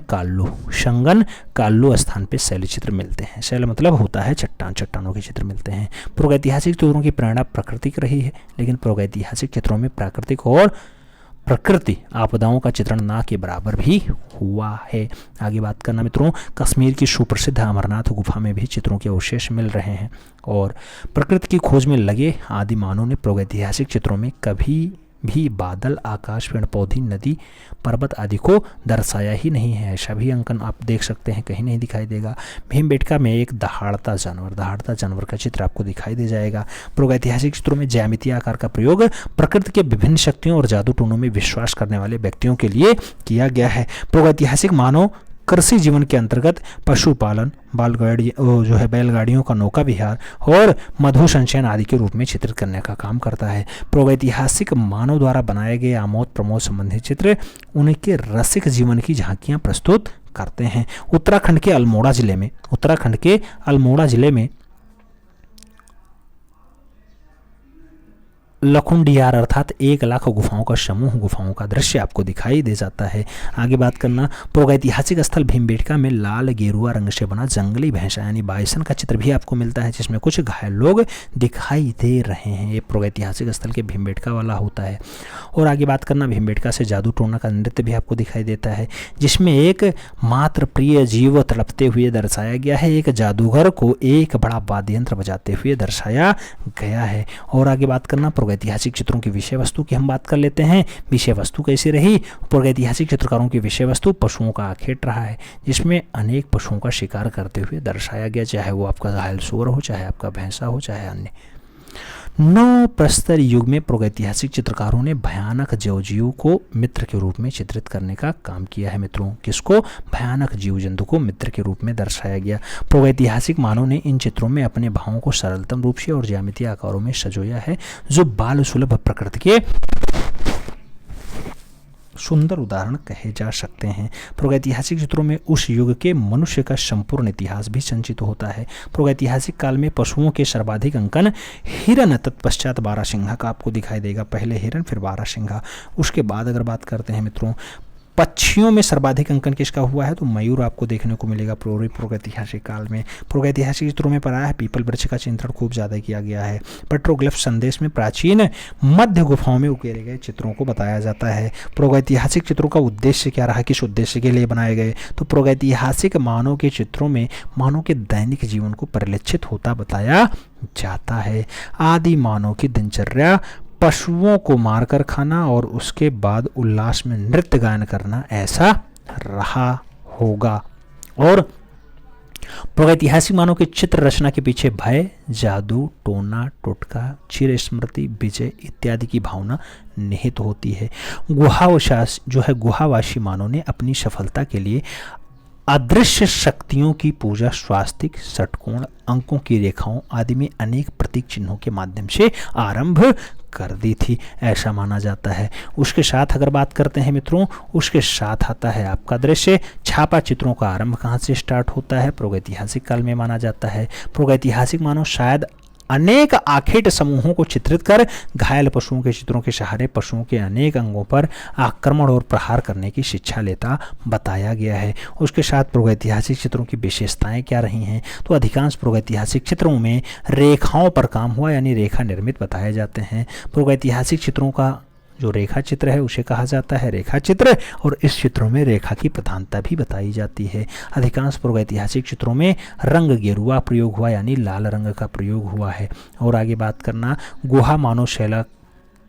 काल्लू स्थान पे शैल चित्र मिलते हैं। शैल मतलब होता है चट्टानों के चित्र मिलते हैं। प्रागैतिहासिक चित्रों की प्रेरणा प्राकृतिक रही है, लेकिन प्रागैतिहासिक चित्रों में प्राकृतिक और प्रकृति आपदाओं का चित्रण ना के बराबर भी हुआ है। आगे बात करना मित्रों, कश्मीर की सुप्रसिद्ध अमरनाथ गुफा में भी चित्रों के अवशेष मिल रहे हैं। और प्रकृति की खोज में लगे आदि मानव ने प्रागैतिहासिक चित्रों में कभी भी बादल, आकाश, पेड़ पौधे, नदी, पर्वत आदि को दर्शाया ही नहीं है। ऐसा भी अंकन आप देख सकते हैं, कहीं नहीं दिखाई देगा। भीमबेटका में एक दहाड़ता जानवर का चित्र आपको दिखाई दे जाएगा। प्रागैतिहासिक चित्रों में ज्यामितीय आकार का प्रयोग प्रकृति के विभिन्न शक्तियों और जादू टोनों में विश्वास करने वाले व्यक्तियों के लिए किया गया है। प्रागैतिहासिक मानव कृषि जीवन के अंतर्गत पशुपालन, बैलगाड़ियों का नौका विहार और मधु संचयन आदि के रूप में चित्रित करने का काम करता है। प्रागैतिहासिक मानव द्वारा बनाए गए आमोद प्रमोद संबंधित चित्र उनके रसिक जीवन की झांकियां प्रस्तुत करते हैं। उत्तराखंड के अल्मोड़ा जिले में लखुंडियार अर्थात 1 लाख गुफाओं का समूह, गुफाओं का दृश्य आपको दिखाई दे जाता है। आगे बात करना, प्रागैतिहासिक स्थल भीमबेटका में लाल गेरुआ रंग से बना जंगली भैंसा यानी बाइसन का चित्र भी आपको मिलता है, जिसमें कुछ घायल लोग दिखाई दे रहे हैं। ये प्रागैतिहासिक स्थल के भीमबेटका वाला होता है। और आगे बात करना, भीमबेटका से जादू टोना का नृत्य भी आपको दिखाई देता है, जिसमें एक मात्र प्रिय जीव तड़पते हुए दर्शाया गया है। एक जादूगर को एक बड़ा वाद्य यंत्र बजाते हुए दर्शाया गया है। और आगे बात करना, प्रागैतिहासिक चित्रों की विषय वस्तु की हम बात कर लेते हैं। विषय वस्तु कैसी रही? प्रागैतिहासिक चित्रकारों की विषय वस्तु पशुओं का आखेट रहा है, जिसमें अनेक पशुओं का शिकार करते हुए दर्शाया गया, चाहे वो आपका घायल सूअर हो, चाहे आपका भैंसा हो, चाहे अन्य। नव प्रस्तर युग में प्रागैतिहासिक चित्रकारों ने भयानक जीव को मित्र के रूप में चित्रित करने का काम किया है। मित्रों, किसको? भयानक जीव जंतु को मित्र के रूप में दर्शाया गया। प्रागैतिहासिक मानव ने इन चित्रों में अपने भावों को सरलतम रूप से और ज्यामितीय आकारों में सजोया है, जो बाल सुलभ प्रकृति के सुंदर उदाहरण कहे जा सकते हैं। प्रागैतिहासिक चित्रों में उस युग के मनुष्य का संपूर्ण इतिहास भी संचित होता है। प्रागैतिहासिक काल में पशुओं के सर्वाधिक अंकन हिरण, तत्पश्चात बारहसिंघा का आपको दिखाई देगा। पहले हिरण फिर बारहसिंघा। उसके बाद अगर बात करते हैं मित्रों पक्षियों में सर्वाधिक अंकन किसका हुआ है, तो मयूर आपको देखने को मिलेगा प्रागैतिहासिक काल में। प्रागैतिहासिक चित्रों में पड़ा है पीपल वृक्ष का चित्रण खूब ज़्यादा किया गया है। पेट्रोग्लिफ संदेश में प्राचीन मध्य गुफाओं में उकेरे गए चित्रों को बताया जाता है। प्रागैतिहासिक चित्रों का उद्देश्य क्या रहा, किस उद्देश्य के लिए बनाए गए, तो प्रागैतिहासिक मानव के चित्रों में मानव के दैनिक जीवन को परिलक्षित होता बताया जाता है। आदि मानव की दिनचर्या पशुओं को मारकर खाना और उसके बाद उल्लास में नृत्य गायन करना ऐसा रहा होगा। और प्रागैतिहासिक मानव के चित्र रचना के पीछे भय, जादू, टोना टोटका, चिर स्मृति, विजय इत्यादि की भावना निहित होती है। गुहावासी मानव ने अपनी सफलता के लिए अदृश्य शक्तियों की पूजा स्वास्तिक, षटकोण, अंकों की रेखाओं आदि में अनेक प्रतीक चिन्हों के माध्यम से आरंभ कर दी थी, ऐसा माना जाता है। उसके साथ अगर बात करते हैं मित्रों, उसके साथ आता है आपका दृश्य छापा चित्रों का आरंभ कहाँ से स्टार्ट होता है, प्रागैतिहासिक काल में माना जाता है। प्रागैतिहासिक मानव शायद अनेक आखेट समूहों को चित्रित कर घायल पशुओं के चित्रों के सहारे पशुओं के अनेक अंगों पर आक्रमण और प्रहार करने की शिक्षा लेता बताया गया है। उसके साथ प्रागैतिहासिक चित्रों की विशेषताएं क्या रही हैं, तो अधिकांश प्रागैतिहासिक चित्रों में रेखाओं पर काम हुआ, यानी रेखा निर्मित बताए जाते हैं। प्रागैतिहासिक चित्रों का जो रेखा चित्र है उसे कहा जाता है रेखा चित्र, और इस चित्रों में रेखा की प्रधानता भी बताई जाती है। अधिकांश प्रागैतिहासिक चित्रों में रंग गेरुआ प्रयोग हुआ, यानी लाल रंग का प्रयोग हुआ है। और आगे बात करना गुहा मानव शैला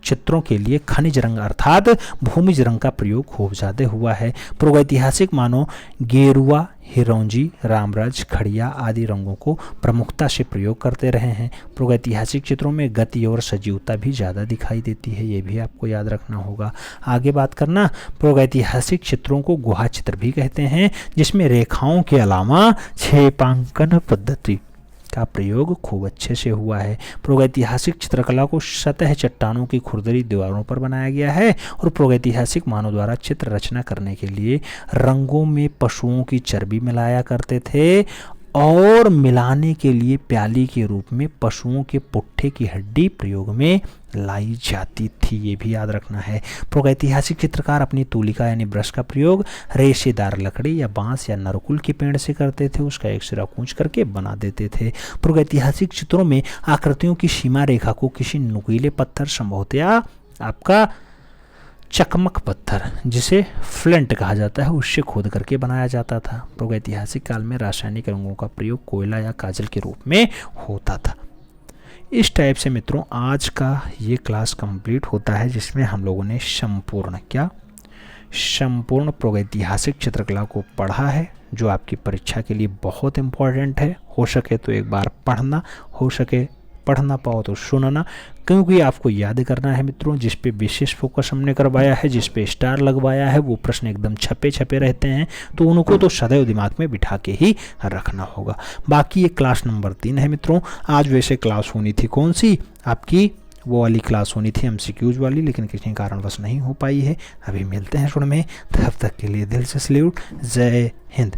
चित्रों के लिए खनिज रंग अर्थात भूमिज रंग का प्रयोग खूब ज़्यादा हुआ है। प्रागैतिहासिक मानव गेरुआ, हिरौंजी, रामराज, खड़िया आदि रंगों को प्रमुखता से प्रयोग करते रहे हैं। प्रागैतिहासिक चित्रों में गति और सजीवता भी ज़्यादा दिखाई देती है, ये भी आपको याद रखना होगा। आगे बात करना, प्रागैतिहासिक चित्रों को गुहा चित्र भी कहते हैं, जिसमें रेखाओं के अलावा छेपांकन पद्धति का प्रयोग खूब अच्छे से हुआ है। प्रागैतिहासिक चित्रकला को सतह चट्टानों की खुरदरी दीवारों पर बनाया गया है, और प्रागैतिहासिक मानव द्वारा चित्र रचना करने के लिए रंगों में पशुओं की चर्बी मिलाया करते थे, और मिलाने के लिए प्याली के रूप में पशुओं के पुट्ठे की हड्डी प्रयोग में लाई जाती थी, ये भी याद रखना है। प्रागैतिहासिक चित्रकार अपनी तूलिका यानी ब्रश का प्रयोग रेशेदार लकड़ी या बांस या नरकुल के पेड़ से करते थे, उसका एक सिरा कूंच करके बना देते थे। प्रागैतिहासिक चित्रों में आकृतियों की सीमा रेखा को किसी नुकीले पत्थर, संभवतया आपका चकमक पत्थर जिसे फ्लिंट कहा जाता है, उससे खोद करके बनाया जाता था। प्रागैतिहासिक काल में रासायनिक रंगों का प्रयोग कोयला या काजल के रूप में होता था। इस टाइप से मित्रों आज का ये क्लास कंप्लीट होता है, जिसमें हम लोगों ने संपूर्ण प्रागैतिहासिक चित्रकला को पढ़ा है, जो आपकी परीक्षा के लिए बहुत इम्पोर्टेंट है। हो सके तो एक बार पढ़ना, हो सके पढ़ ना पाओ तो सुनना, क्योंकि आपको याद करना है मित्रों। जिस पे विशेष फोकस हमने करवाया है, जिस पे स्टार लगवाया है, वो प्रश्न एकदम छपे रहते हैं, तो उनको तो सदैव दिमाग में बिठा के ही रखना होगा। बाकी ये क्लास नंबर 3 है मित्रों। आज वैसे क्लास होनी थी कौन सी, आपकी वो वाली क्लास होनी थी MCQs वाली, लेकिन किसी कारणवश नहीं हो पाई है। अभी मिलते हैं शुरू में, तब तक के लिए दिल से सैल्यूट। जय हिंद।